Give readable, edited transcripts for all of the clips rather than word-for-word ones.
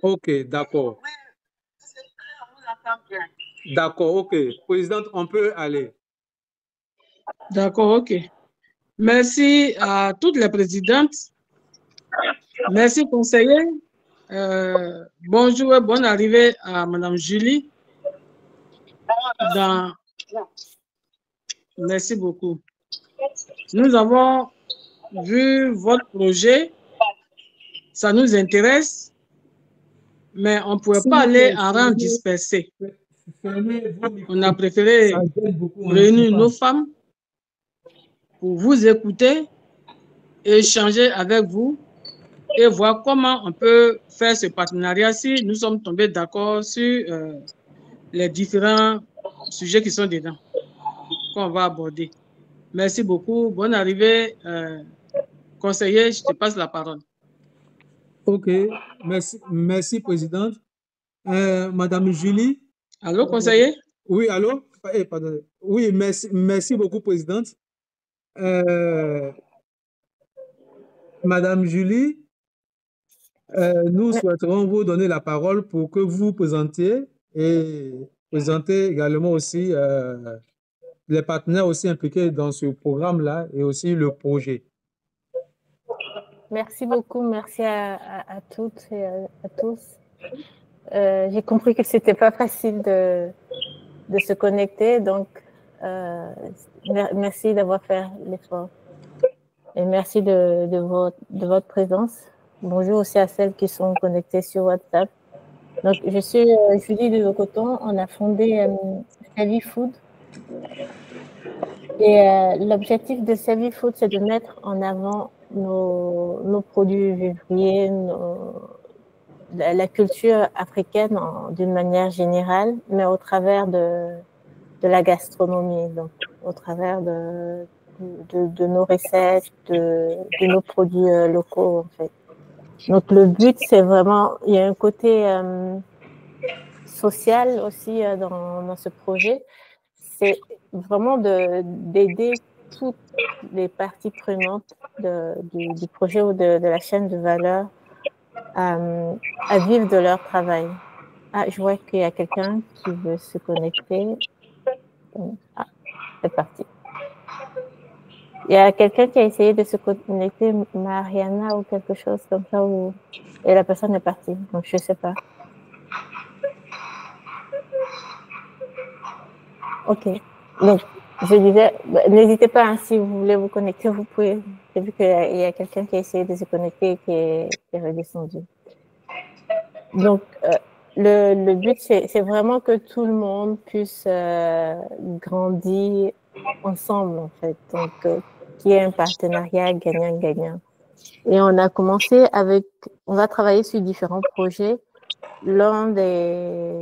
Ok, d'accord. D'accord, ok. Présidente, on peut aller. D'accord, ok. Merci à toutes les présidentes. Merci, conseiller. Bonjour et bonne arrivée à Madame Julie. Merci beaucoup. Nous avons vu votre projet. Ça nous intéresse, mais on ne pouvait pas aller en rang dispersé. On a préféré réunir nos femmes pour vous écouter, échanger avec vous et voir comment on peut faire ce partenariat si nous sommes tombés d'accord sur les différents sujets qui sont dedans, qu'on va aborder. Merci beaucoup. Bonne arrivée. Conseiller, je te passe la parole. Ok, merci, présidente. Madame Julie. Allô, conseiller? Oui, allô? Pardon. Oui, merci beaucoup, présidente. Madame Julie, nous souhaiterons vous donner la parole pour que vous présentiez et présenter également aussi les partenaires aussi impliqués dans ce programme-là et aussi le projet. Merci beaucoup, merci à toutes et à tous. J'ai compris que c'était pas facile de se connecter, donc merci d'avoir fait l'effort. Et merci de votre présence. Bonjour aussi à celles qui sont connectées sur WhatsApp. Donc, je suis Julie de Locoton. On a fondé Savvy Food. Et l'objectif de Savvy Food, c'est de mettre en avant nos produits vivriers, la culture africaine d'une manière générale, mais au travers de la gastronomie, donc au travers de nos recettes, de nos produits locaux, en fait. Donc, le but, c'est vraiment, il y a un côté social aussi dans ce projet. C'est vraiment d'aider toutes les parties prenantes du projet ou de la chaîne de valeur à vivre de leur travail. Ah, je vois qu'il y a quelqu'un qui veut se connecter. Ah, c'est parti. Il y a quelqu'un qui a essayé de se connecter, Mariana ou quelque chose comme ça, et la personne est partie. Donc, je ne sais pas. Ok. Donc, je disais, n'hésitez pas, hein, si vous voulez vous connecter, vous pouvez. J'ai vu qu'il y a quelqu'un qui a essayé de se connecter et qui est redescendu. Donc, le but, c'est vraiment que tout le monde puisse grandir ensemble, en fait. Donc, qu'il y ait un partenariat gagnant-gagnant. Et on a commencé on va travailler sur différents projets. Le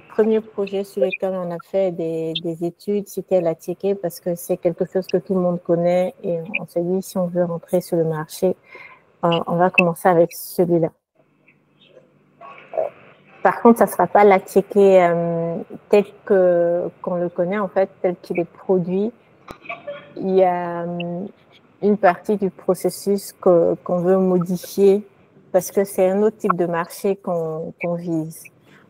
premier projet sur lequel on a fait des études, c'était la ticket, parce que c'est quelque chose que tout le monde connaît et on s'est dit, si on veut rentrer sur le marché, on va commencer avec celui-là. Par contre, ça ne sera pas la ticket tel qu'on le connaît, en fait, tel qu'il est produit. Il y a une partie du processus qu'on veut modifier parce que c'est un autre type de marché qu'on vise.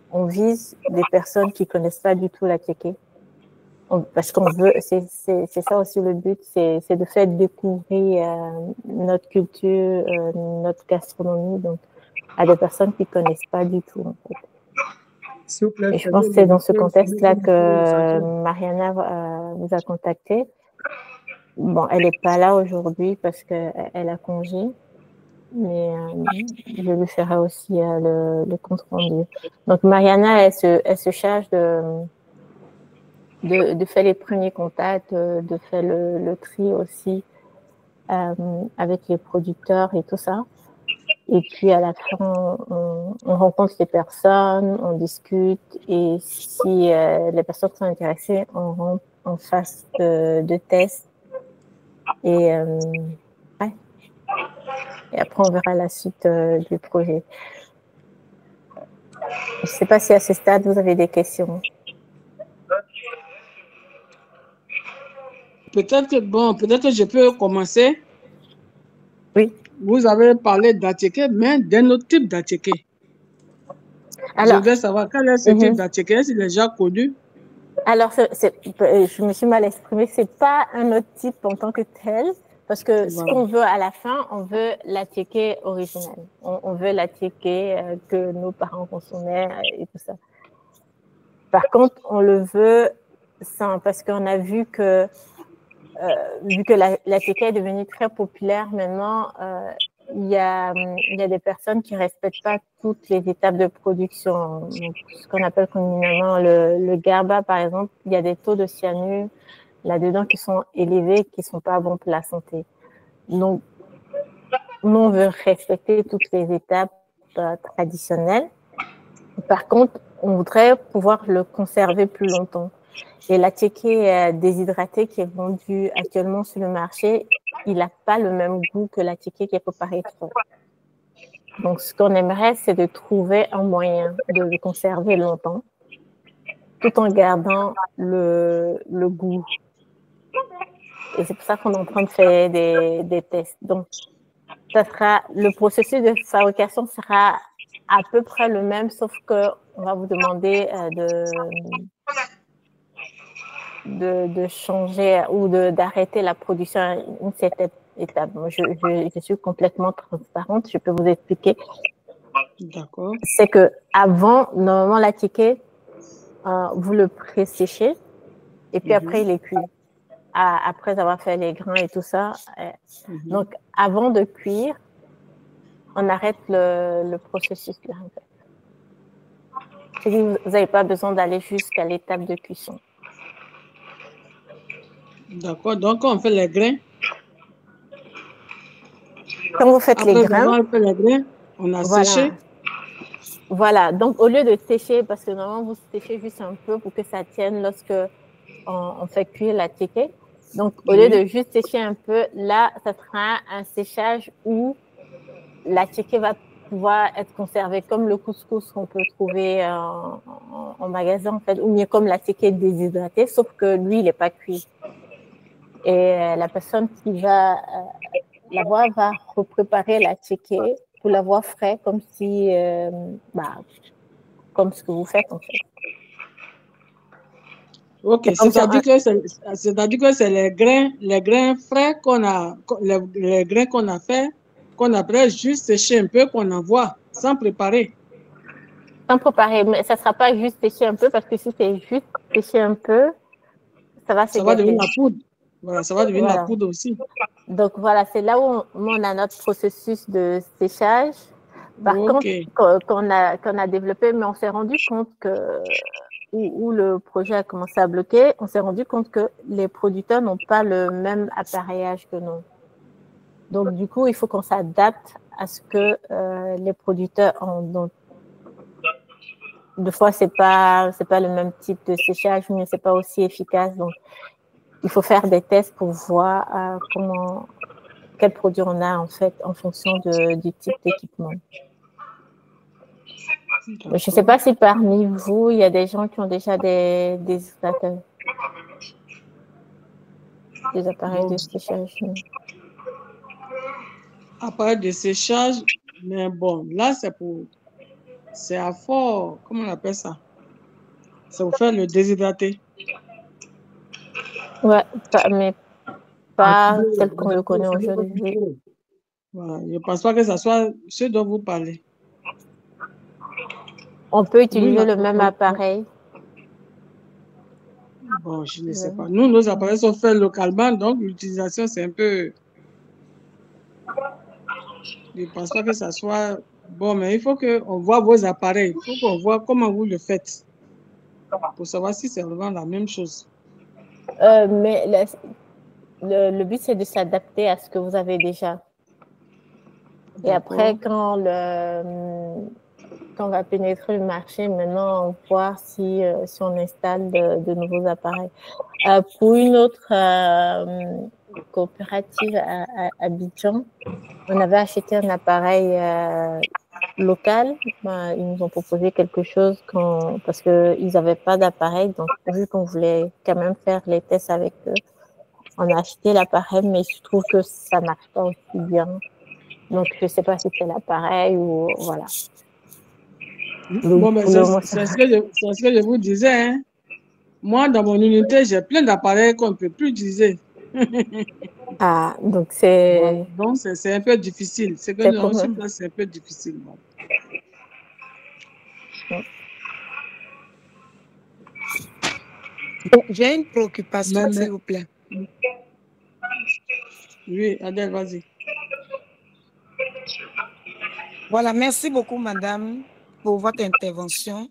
On vise des personnes qui connaissent pas du tout la kéké. Parce qu'on veut, c'est ça aussi le but, c'est de faire découvrir notre culture, notre gastronomie, donc à des personnes qui connaissent pas du tout, en fait. Et je pense que c'est dans ce contexte-là que Mariana vous a contacté. Bon, elle n'est pas là aujourd'hui parce qu'elle a congé, mais je lui ferai aussi le compte rendu. Donc, Mariana, elle se charge de faire les premiers contacts, de faire le tri aussi avec les producteurs et tout ça. Et puis, à la fin, on rencontre les personnes, on discute. Et si les personnes sont intéressées, on rentre en phase de test. Et après, on verra la suite du projet. Je ne sais pas si à ce stade, vous avez des questions. Peut-être que je peux commencer. Oui. vous avez parlé d'attiqué, mais d'un autre type d'attiqué. Je Alors, voudrais savoir quel est ce type d'attiqué, est-ce qu'il est déjà connu? alors, je me suis mal exprimée, c'est pas un autre type en tant que tel, parce que ce qu'on veut à la fin, on veut l'attiqué original. On veut l'attiqué que nos parents consommaient et tout ça. Par contre, on le veut sans, parce qu'on a vu que l'attiqué est devenu très populaire maintenant, il y a des personnes qui respectent pas toutes les étapes de production. Donc, ce qu'on appelle communément le GABA, par exemple, il y a des taux de cyanure là-dedans qui sont élevés, qui sont pas bons pour la santé. Donc, nous, on veut respecter toutes les étapes traditionnelles. Par contre, on voudrait pouvoir le conserver plus longtemps. Et l'attiqué déshydraté qui est vendu actuellement sur le marché, il n'a pas le même goût que l'attiqué qui est préparé frais. Donc, ce qu'on aimerait, c'est de trouver un moyen de le conserver longtemps, tout en gardant le goût. Et c'est pour ça qu'on est en train de faire des tests. Donc, le processus de fabrication sera à peu près le même, sauf qu'on va vous demander de changer ou d'arrêter la production à une certaine étape. Je suis complètement transparente, je peux vous expliquer. D'accord. C'est que avant, normalement, l'attiqué, vous le pré-séchez et puis après, il est cuit. Après avoir fait les grains et tout ça. Donc, avant de cuire, on arrête le processus là, en fait. Vous n'avez pas besoin d'aller jusqu'à l'étape de cuisson. D'accord, donc on fait les grains. Quand vous faites Après les grains, avoir fait les grains, on a séché. Voilà, donc au lieu de sécher, parce que normalement vous séchez juste un peu pour que ça tienne lorsque on fait cuire l'attiqué. Donc au lieu de juste sécher un peu, là, ça sera un séchage où l'attiqué va pouvoir être conservé comme le couscous qu'on peut trouver en magasin, en fait, ou mieux comme l'attiqué déshydraté, sauf que lui, il n'est pas cuit. Et la personne qui va l'avoir va repréparer l'attiqué pour l'avoir frais, comme si, comme ce que vous faites, en fait. Ok, c'est-à-dire que c'est les grains frais les grains qu'on a fait, qu'on a après juste séché un peu, qu'on envoie sans préparer. Sans préparer, mais ça ne sera pas juste sécher un peu, parce que si c'est juste sécher un peu, ça va se gâter. Ça va devenir la poudre. Voilà, ça va devenir la poudre aussi. Donc voilà, c'est là où on a notre processus de séchage. Par contre, qu'on a développé, mais on s'est rendu compte que où le projet a commencé à bloquer, on s'est rendu compte que les producteurs n'ont pas le même appareillage que nous. Donc du coup, il faut qu'on s'adapte à ce que les producteurs ont. Donc, des fois, c'est pas le même type de séchage, mais c'est pas aussi efficace. Donc, il faut faire des tests pour voir quel produit on a en fait en fonction du type d'équipement. Je ne sais pas si parmi vous, il y a des gens qui ont déjà des appareils de séchage. Appareil de séchage, mais bon, là, c'est à fort, comment on appelle ça? C'est pour faire le déshydraté. Ouais, mais pas tel qu'on le connaît aujourd'hui. Voilà, je ne pense pas que ce soit ce dont vous parlez. On peut utiliser le même appareil. Bon, je ne sais pas. Nous, nos appareils sont faits localement, donc l'utilisation, c'est un peu... Je ne pense pas que ça soit... Bon, mais il faut qu'on voit vos appareils. Il faut qu'on voit comment vous le faites. Pour savoir si c'est vraiment la même chose. Mais le but, c'est de s'adapter à ce que vous avez déjà. Et après, quand on va pénétrer le marché, maintenant, on va voir si on installe de nouveaux appareils. Pour une autre coopérative à Abidjan, on avait acheté un appareil local. Ils nous ont proposé quelque chose parce qu'ils n'avaient pas d'appareil. Donc, vu qu'on voulait quand même faire les tests avec eux, on a acheté l'appareil, mais je trouve que ça ne marche pas aussi bien. Donc, je ne sais pas si c'est l'appareil ou voilà. Donc, Bon, mais pour le moment, c'est ce que je vous disais. Hein. Moi, dans mon unité, j'ai plein d'appareils qu'on ne peut plus utiliser. Ah, donc c'est Donc, c'est un peu difficile. C'est que nous avons sur place, c'est un peu difficile. Bon. J'ai une préoccupation, s'il vous plaît. Oui, Adèle, vas-y. Voilà, merci beaucoup, madame, pour votre intervention.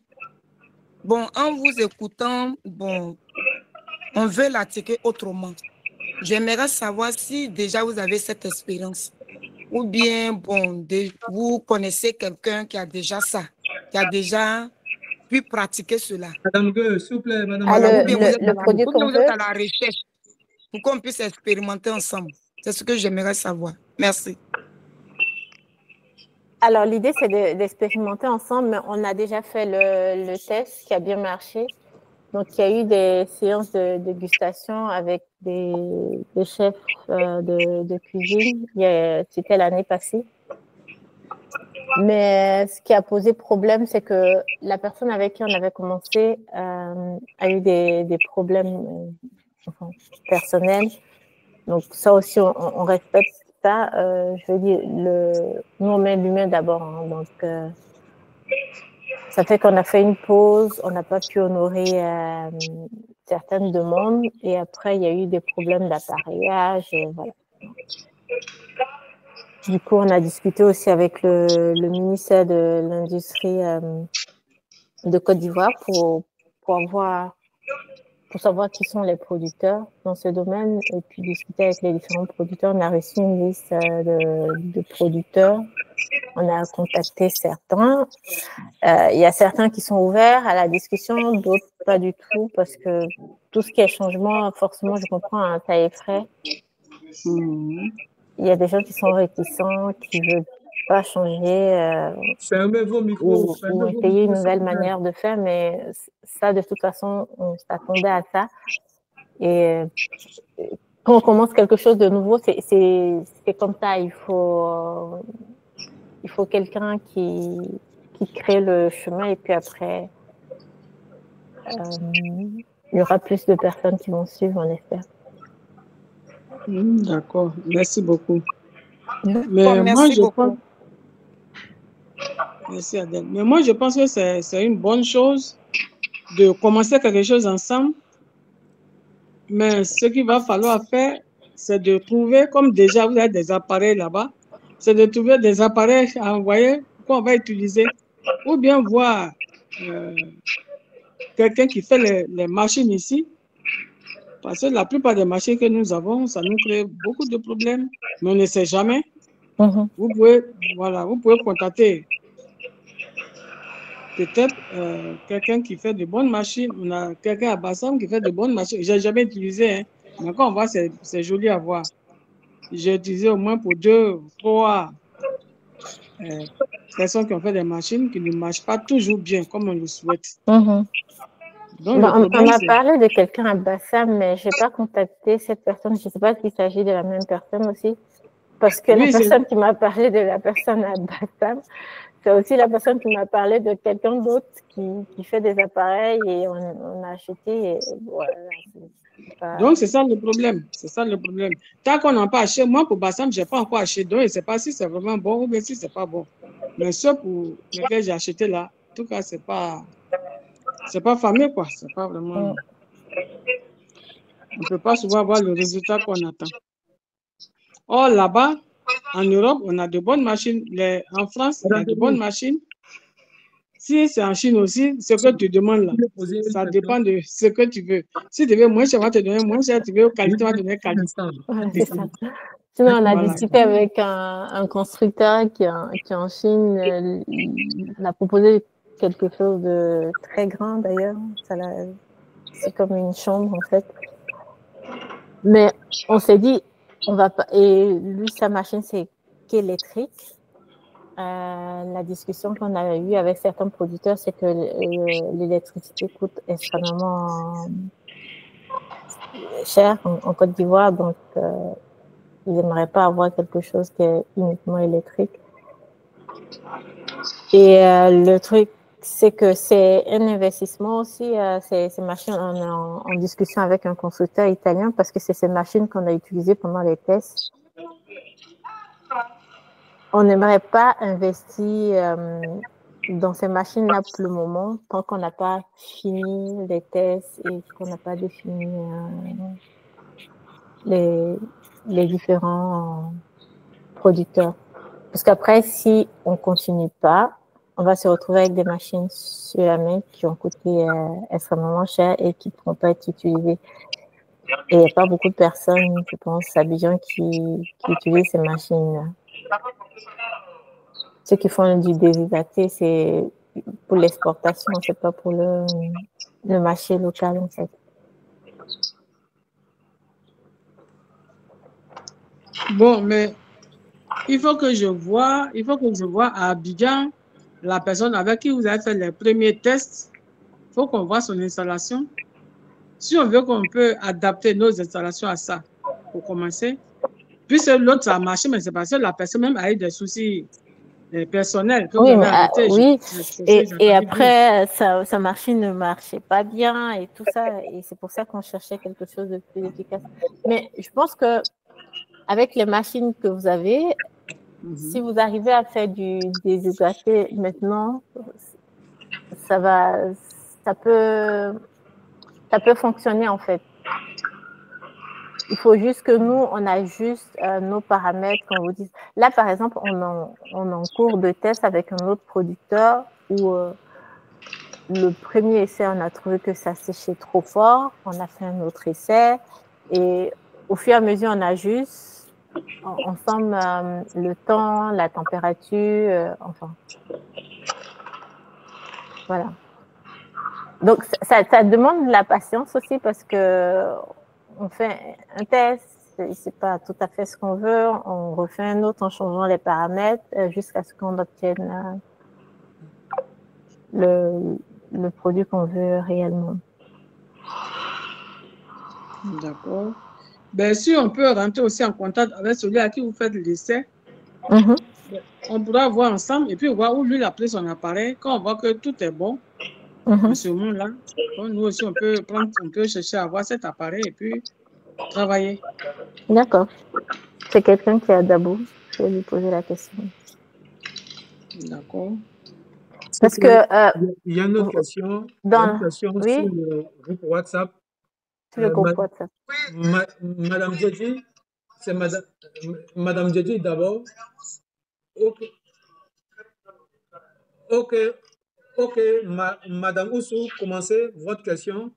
Bon, en vous écoutant, bon, on veut l'attirer autrement. J'aimerais savoir si déjà vous avez cette expérience ou bien, bon, vous connaissez quelqu'un qui a déjà ça, qui a déjà pu pratiquer cela. Madame Gueux, s'il vous plaît, madame. Ah, Ou bien le produit ou bien qu'on vous êtes veut. à la recherche pour qu'on puisse expérimenter ensemble. C'est ce que j'aimerais savoir. Merci. Alors, l'idée, c'est d'expérimenter ensemble, mais on a déjà fait le test qui a bien marché. Donc, il y a eu des séances de dégustation avec des chefs de cuisine. C'était l'année passée. Mais ce qui a posé problème, c'est que la personne avec qui on avait commencé a eu des problèmes personnels. Donc, ça aussi, on respecte ça. Je veux dire, nous, on met l'humain d'abord. Hein, donc, ça fait qu'on a fait une pause, on n'a pas pu honorer certaines demandes. Et après, il y a eu des problèmes d'appareillage. Voilà. Du coup, on a discuté aussi avec le ministère de l'Industrie de Côte d'Ivoire pour savoir qui sont les producteurs dans ce domaine et puis discuter avec les différents producteurs. On a reçu une liste de producteurs. On a contacté certains. Il y a certains qui sont ouverts à la discussion, d'autres pas du tout parce que tout ce qui est changement, forcément, je comprends, hein, ça effraie. Il y a des gens qui sont réticents, qui ne veulent pas changer Fermez vos micros. ou essayer une nouvelle manière de faire, mais ça, de toute façon, on s'attendait à ça. Et quand on commence quelque chose de nouveau, c'est comme ça. Il faut quelqu'un qui crée le chemin et puis après, il y aura plus de personnes qui vont suivre, on espère. D'accord, merci beaucoup. Mais merci beaucoup. Merci Adèle. Mais moi, je pense que c'est une bonne chose de commencer quelque chose ensemble. Mais ce qu'il va falloir faire, c'est de trouver, comme déjà vous avez des appareils là-bas, c'est de trouver des appareils à envoyer qu'on va utiliser ou bien voir quelqu'un qui fait les machines ici. Parce que la plupart des machines que nous avons, ça nous crée beaucoup de problèmes, mais on ne sait jamais. Vous pouvez contacter peut-être quelqu'un qui fait de bonnes machines. On a quelqu'un à Bassam qui fait de bonnes machines. Je n'ai jamais utilisé, hein. Mais quand on voit, c'est joli à voir. J'ai utilisé au moins pour 2 ou 3 personnes qui ont fait des machines qui ne marchent pas toujours bien comme on le souhaite. Donc, on m'a parlé de quelqu'un à Bassam, mais je n'ai pas contacté cette personne. Je ne sais pas s'il s'agit de la même personne aussi. Parce que la personne qui m'a parlé de la personne à Bassam, c'est aussi la personne qui m'a parlé de quelqu'un d'autre qui fait des appareils et on a acheté. Et voilà, donc, c'est ça le problème. C'est ça le problème. Tant qu'on n'a pas acheté, moi, pour Bassam, je n'ai pas encore acheté. Donc, je ne sais pas si c'est vraiment bon ou bien si ce n'est pas bon. Mais ce pour lequel j'ai acheté là, en tout cas, c'est pas fameux, quoi. C'est pas vraiment. On ne peut pas souvent avoir le résultat qu'on attend. Or, là-bas, en Europe, on a de bonnes machines. En France, il y a de bonnes machines. Si c'est en Chine aussi, ce que tu demandes là, ça dépend de ce que tu veux. Si tu veux moins cher, on va te donner moins cher. Si tu veux qualité, on va te donner qualité. C'est ça. Sinon, on a discuté avec un constructeur qui est en Chine. Il a proposé quelque chose de très grand d'ailleurs. C'est comme une chambre en fait. Mais on s'est dit, on va pas. Et lui, sa machine, c'est qu'électrique. La discussion qu'on a eue avec certains producteurs, c'est que l'électricité coûte extrêmement cher en Côte d'Ivoire. Donc, ils n'aimeraient pas avoir quelque chose qui est uniquement électrique. Et le truc, c'est que c'est un investissement aussi, ces machines. On est en discussion avec un constructeur italien parce que c'est ces machines qu'on a utilisées pendant les tests. On n'aimerait pas investir dans ces machines-là pour le moment, tant qu'on n'a pas fini les tests et qu'on n'a pas défini les différents producteurs. Parce qu'après, si on ne continue pas, on va se retrouver avec des machines sur la main qui ont coûté extrêmement cher et qui ne pourront pas être utilisées. Et il n'y a pas beaucoup de personnes, je pense, à Abidjan qui utilisent ces machines. Ceux qui font du déshydraté, c'est pour l'exportation, c'est pas pour le marché local, en fait. Bon, mais il faut que je vois à Abidjan la personne avec qui vous avez fait les premiers tests. Il faut qu'on voit son installation. Si on veut qu'on peut adapter nos installations à ça, pour commencer. Puisque l'autre, ça a marché, mais c'est parce que la personne même a eu des soucis personnels que vous avez arrêté. Oui, et après, sa machine ne marchait pas bien et tout ça. Et c'est pour ça qu'on cherchait quelque chose de plus efficace. Mais je pense que avec les machines que vous avez, si vous arrivez à faire du déshydraté maintenant, ça peut fonctionner en fait. Il faut juste que nous, on ajuste nos paramètres, qu'on vous dise. Là, par exemple, on est en cours de test avec un autre producteur où le premier essai, on a trouvé que ça séchait trop fort. On a fait un autre essai et au fur et à mesure, on ajuste ensemble le temps, la température, enfin. Voilà. Donc, ça demande de la patience aussi parce que on fait un test, c'est pas tout à fait ce qu'on veut, on refait un autre en changeant les paramètres jusqu'à ce qu'on obtienne le produit qu'on veut réellement. D'accord. Ben, si on peut rentrer aussi en contact avec celui à qui vous faites l'essai, on pourra voir ensemble et puis voir où lui a pris son appareil. Quand on voit que tout est bon, à ce moment-là, nous aussi, on peut chercher à avoir cet appareil et puis travailler. D'accord. C'est quelqu'un qui est à Dabo. Je vais lui poser la question. D'accord. Parce que... il y a une autre question. Sur le groupe WhatsApp. Sur le groupe WhatsApp. Madame Djedji, c'est Madame Djedji d'abord. Ok. Madame Oussou, commencez votre question.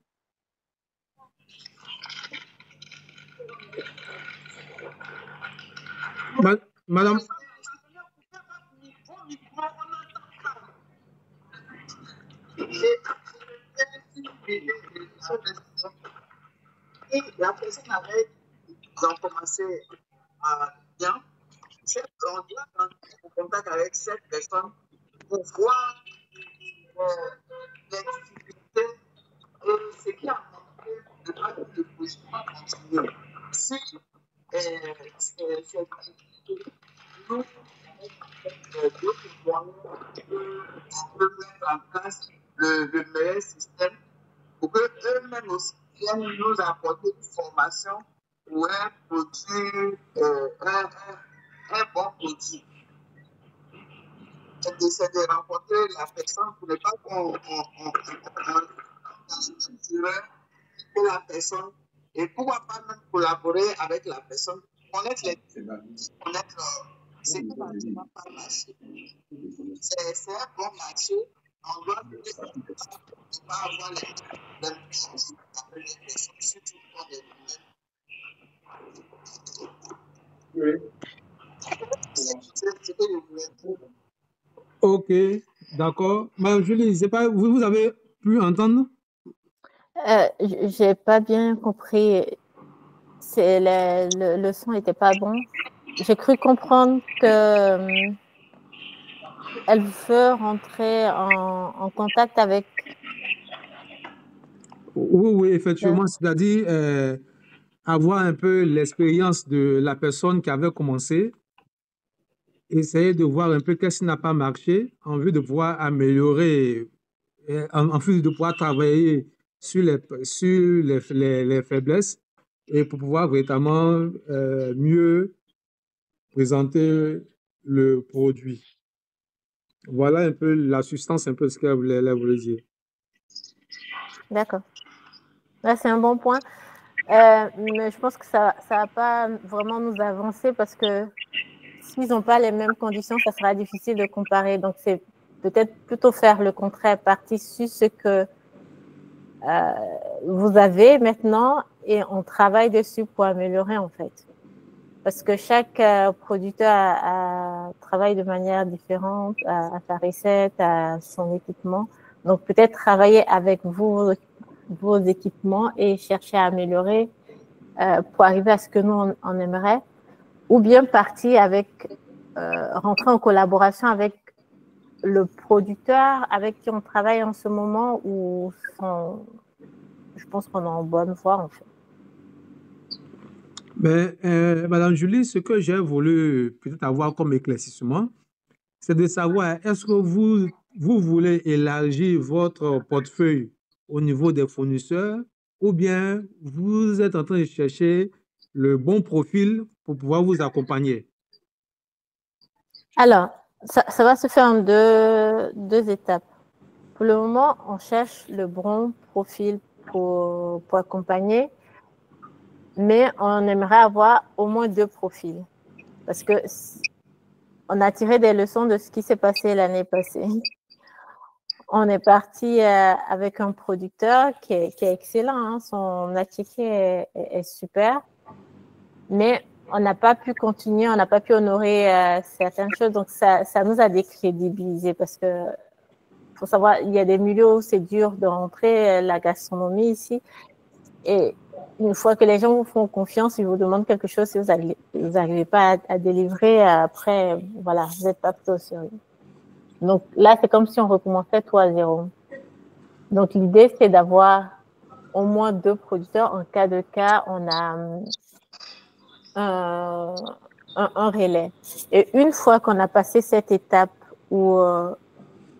Madame. Et la personne avec qui ont commencé à bien, on doit entrer en contact avec cette personne pour voir les difficultés et ce qui a montré de pas que le projet va continuer. Si nous, avec d'autres moyens, on peut mettre en place le meilleur système pour qu'eux-mêmes aussi viennent nous apporter une formation ou un produit, un bon produit. C'est de rencontrer la personne pour ne pas qu'on pour la personne et pourquoi pas même collaborer avec la personne, connaître les connaître ce qui ne va pas marcher. C'est un bon marché, on doit ne pas avoir les mêmes choses avec les personnes, surtout pour les nouvelles. C'est ce que je voulais dire. Ok, d'accord. Madame Julie, c'est pas, vous avez pu entendre? J'ai pas bien compris. Le son n'était pas bon. J'ai cru comprendre que elle veut rentrer en contact avec. Oui, effectivement. C'est-à-dire, avoir un peu l'expérience de la personne qui avait commencé, essayer de voir un peu qu'est-ce qui n'a pas marché en vue de pouvoir améliorer, en vue de pouvoir travailler sur les faiblesses et pour pouvoir véritablement mieux présenter le produit. Voilà un peu la substance, un peu ce qu'elle voulait dire. D'accord. Là, c'est un bon point. Mais je pense que ça va pas vraiment nous avancer parce que s'ils n'ont pas les mêmes conditions, ça sera difficile de comparer. Donc, c'est peut-être plutôt faire le contraire, partir sur ce que vous avez maintenant et on travaille dessus pour améliorer en fait. Parce que chaque producteur travaille de manière différente à sa recette, à son équipement. Donc, peut-être travailler avec vos équipements et chercher à améliorer pour arriver à ce que nous, on aimerait. Ou bien partir avec, rentrer en collaboration avec le producteur avec qui on travaille en ce moment où je pense qu'on est en bonne voie en fait. Mais, Madame Julie, ce que j'ai voulu peut-être avoir comme éclaircissement, c'est de savoir, est-ce que vous voulez élargir votre portefeuille au niveau des fournisseurs ou bien vous êtes en train de chercher le bon profil pour pouvoir vous accompagner? Alors, ça va se faire en deux étapes. Pour le moment, on cherche le bon profil pour accompagner, mais on aimerait avoir au moins 2 profils parce que on a tiré des leçons de ce qui s'est passé l'année passée. On est parti avec un producteur qui est excellent, hein. Son attiqué est super, mais on n'a pas pu continuer, on n'a pas pu honorer certaines choses, donc ça nous a décrédibilisé parce que faut savoir, il y a des milieux où c'est dur de rentrer, la gastronomie ici, et une fois que les gens vous font confiance, ils vous demandent quelque chose, si vous n'arrivez pas à délivrer, après, voilà, vous n'êtes pas pris au sérieux. Donc là, c'est comme si on recommençait tout à zéro. Donc l'idée, c'est d'avoir au moins 2 producteurs. En cas de cas, on a un relais. Et une fois qu'on a passé cette étape où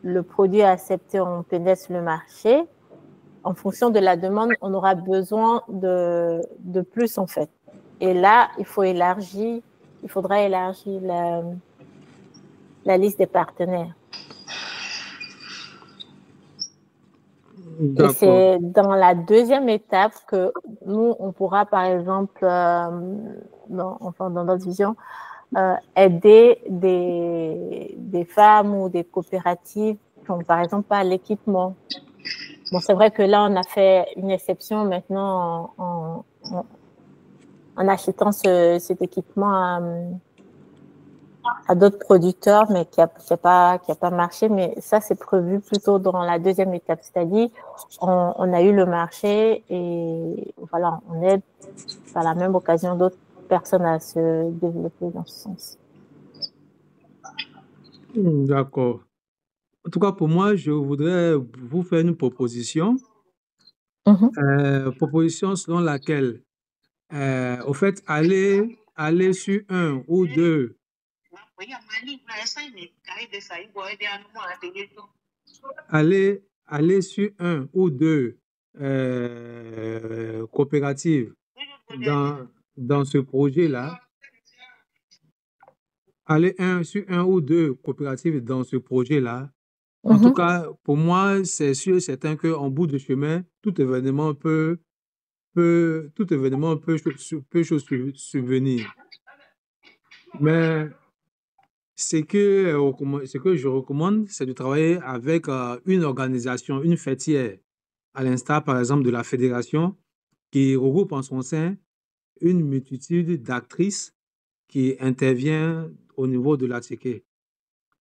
le produit est accepté, on pénètre le marché, en fonction de la demande, on aura besoin de plus en fait. Et là, il faudra élargir la liste des partenaires. Et c'est dans la deuxième étape que nous, on pourra, par exemple, dans notre vision, aider des femmes ou des coopératives qui ont, par exemple, pas l'équipement. Bon, c'est vrai que là, on a fait une exception maintenant en achetant cet équipement à d'autres producteurs, mais qui a pas marché. Mais ça, c'est prévu plutôt dans la deuxième étape. C'est-à-dire, on a eu le marché et voilà, on aide par la même occasion d'autres personnes à se développer dans ce sens. D'accord. En tout cas, pour moi, je voudrais vous faire une proposition. Proposition selon laquelle, au fait, aller sur 1 ou 2. Aller sur 1 ou 2 coopératives dans ce projet-là. Aller sur 1 ou 2 coopératives dans ce projet-là. En tout cas, pour moi, c'est sûr et certain qu'en bout de chemin, tout événement peut survenir. Mais ce que je recommande, c'est de travailler avec une organisation, une fêtière, à l'instar, par exemple, de la fédération, qui regroupe en son sein une multitude d'actrices qui intervient au niveau de l'attiqué,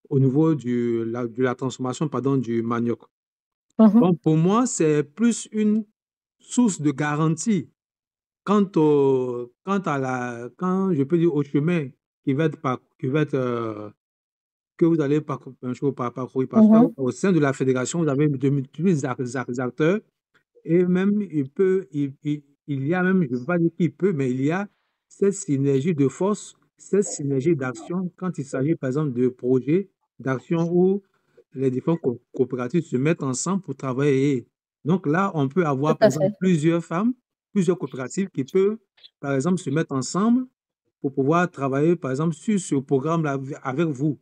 au niveau de la transformation, du manioc. Donc, pour moi, c'est plus une source de garantie quant je peux dire, au chemin que vous allez parcourir. Parce qu'au sein de la fédération, vous avez de multiples acteurs et même il il y a même, je ne veux pas dire qu'il peut, mais il y a cette synergie de force, cette synergie d'action quand il s'agit, par exemple, de projets, d'actions où les différentes coopératives se mettent ensemble pour travailler. Donc là, on peut Tout avoir, par à exemple, fait. plusieurs femmes, plusieurs coopératives qui peuvent, par exemple, se mettre ensemble pour pouvoir travailler, par exemple, sur ce programme-là avec vous,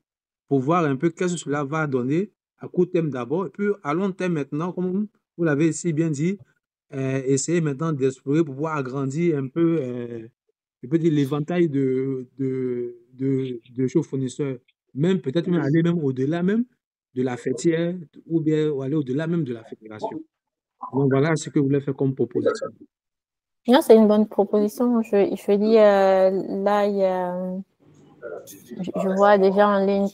pour voir un peu qu'est-ce que cela va donner à court terme d'abord, et puis à long terme maintenant, comme vous l'avez si bien dit, essayer maintenant d'explorer pour pouvoir agrandir un peu, je peux dire, l'éventail de show fournisseurs, même peut-être même aller même au-delà même de la fêtière, ou bien ou aller au-delà même de la fédération. Donc voilà ce que vous voulez faire comme proposition. Non, c'est une bonne proposition. Je dis, là, il y a, je vois déjà en ligne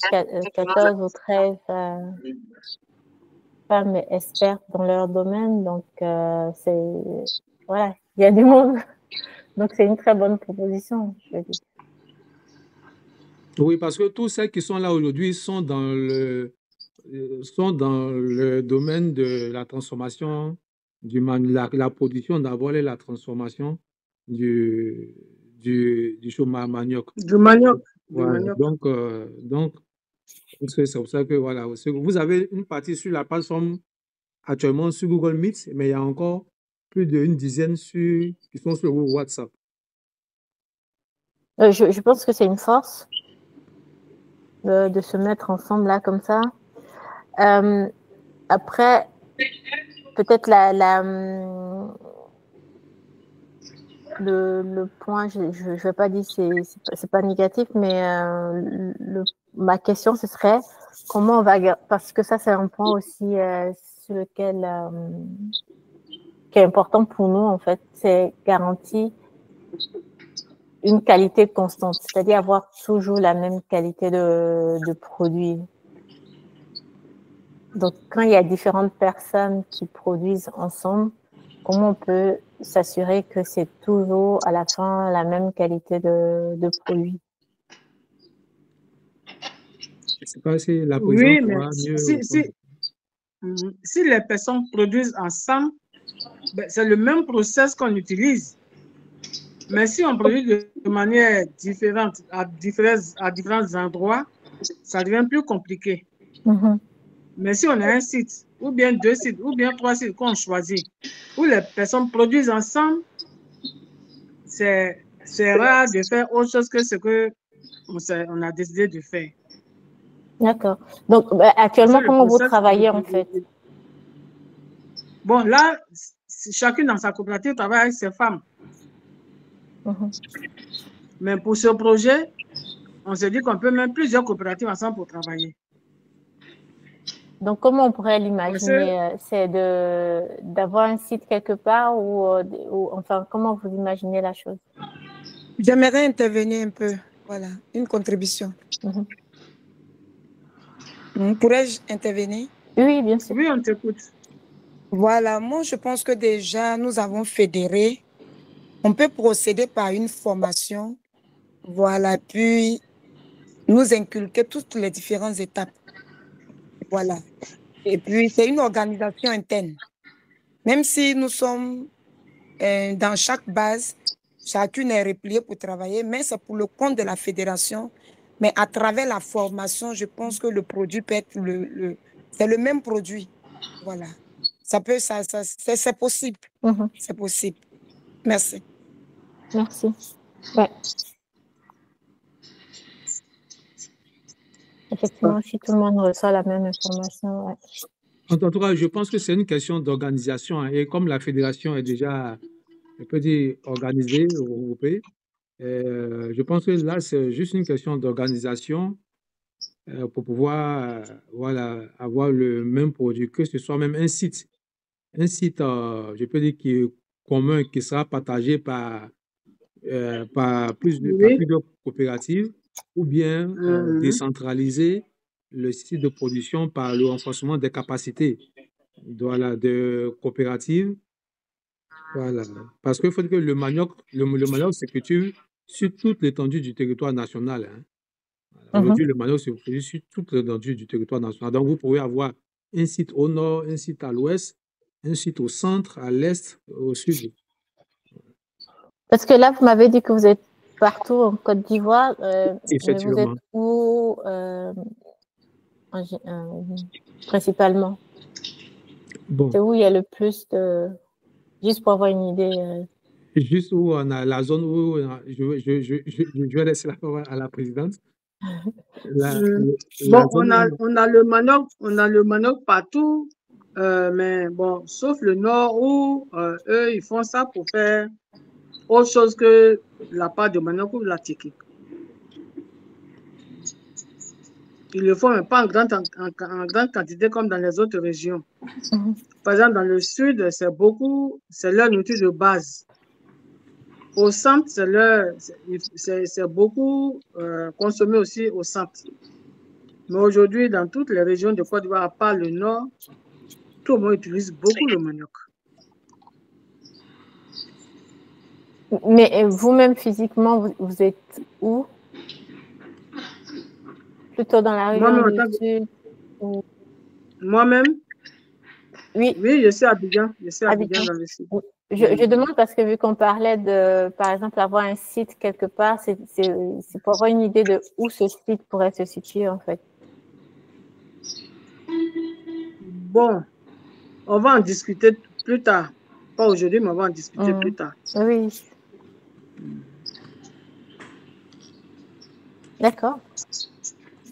14 ou 13 femmes expertes dans leur domaine. Donc, voilà, il y a du monde. Donc, c'est une très bonne proposition, je dis. Oui, parce que tous ceux qui sont là aujourd'hui sont dans le domaine de la transformation, la production d'abord et la transformation du show manioc. Du manioc. Du Voilà. manioc. Donc, c'est pour ça que voilà, vous avez une partie sur la plateforme actuellement sur Google Meet, mais il y a encore plus d'une dizaine qui sont sur WhatsApp. Je pense que c'est une force de se mettre ensemble là comme ça. Après, peut-être le point, je vais pas dire c'est pas négatif, mais ma question ce serait comment on va, parce que ça c'est un point aussi sur lequel qui est important pour nous en fait, c'est garantir une qualité constante, c'est-à-dire avoir toujours la même qualité de produit. Donc quand il y a différentes personnes qui produisent ensemble, comment on peut s'assurer que c'est toujours à la fin la même qualité de produit? Je ne sais pas si la Oui, présidente mais va mieux. si les personnes produisent ensemble, ben, c'est le même process qu'on utilise. Mais si on produit de manière différente à différents endroits, ça devient plus compliqué. Mais si on a un site, ou bien 2 sites, ou bien 3 sites qu'on choisit, où les personnes produisent ensemble, c'est rare de faire autre chose que ce qu'on a décidé de faire. D'accord. Donc, actuellement, comment vous travaillez en fait? Bon, là, chacune dans sa coopérative travaille avec ses femmes. Mais pour ce projet, on se dit qu'on peut mettre plusieurs coopératives ensemble pour travailler. Donc, comment on pourrait l'imaginer? C'est d'avoir un site quelque part ou enfin, comment vous imaginez la chose? J'aimerais intervenir un peu. Voilà, une contribution. Pourrais-je intervenir? Oui, bien sûr. Oui, on t'écoute. Voilà, moi, je pense que déjà, nous avons fédéré. On peut procéder par une formation. Voilà, puis nous inculquer toutes les différentes étapes. Voilà. Et puis, c'est une organisation interne. Même si nous sommes dans chaque base, chacune est repliée pour travailler, mais c'est pour le compte de la fédération. Mais à travers la formation, je pense que le produit peut être c'est le même produit. Voilà. C'est possible. C'est possible. Merci. Merci. Ouais. Effectivement, si tout le monde reçoit la même information, ouais. En tout cas, je pense que c'est une question d'organisation, hein, et comme la fédération est déjà, je peux dire, organisée, regroupée, je pense que là, c'est juste une question d'organisation pour pouvoir voilà, avoir le même produit, que ce soit même un site, je peux dire, qui est commun, qui sera partagé par plusieurs coopératives, ou bien décentraliser le site de production par le renforcement des capacités de coopératives. Voilà. Parce qu'il faut que le manioc se cultive sur toute l'étendue du territoire national. Hein. Aujourd'hui, le manioc se produit sur toute l'étendue du territoire national. Donc, vous pouvez avoir un site au nord, un site à l'ouest, un site au centre, à l'est, au sud. Parce que là, vous m'avez dit que vous êtes partout en Côte d'Ivoire, mais vous êtes Effectivement. où principalement? Bon, C'est où il y a le plus de... Juste pour avoir une idée. juste où on a la zone où je vais laisser la parole à la présidente. La Bon, zone où on a le manioc partout, mais bon, sauf le nord où eux, ils font ça pour faire autre chose que la pâte de manioc ou la tiki. Ils le font, mais pas en grande quantité comme dans les autres régions. Par exemple, dans le sud, c'est leur nourriture de base. Au centre, c'est beaucoup consommé aussi au centre. Mais aujourd'hui, dans toutes les régions de Côte d'Ivoire, à part le nord, tout le monde utilise beaucoup le manioc. Mais vous-même, physiquement, vous êtes où? Plutôt dans la région du sud? Moi-même? Oui. Oui, je suis à Abidjan. Je suis à Abidjan dans le sud. Je demande parce que vu qu'on parlait de, par exemple, avoir un site quelque part, c'est pour avoir une idée de où ce site pourrait se situer, en fait. Bon, on va en discuter plus tard. Pas aujourd'hui, mais on va en discuter plus tard. Oui. D'accord.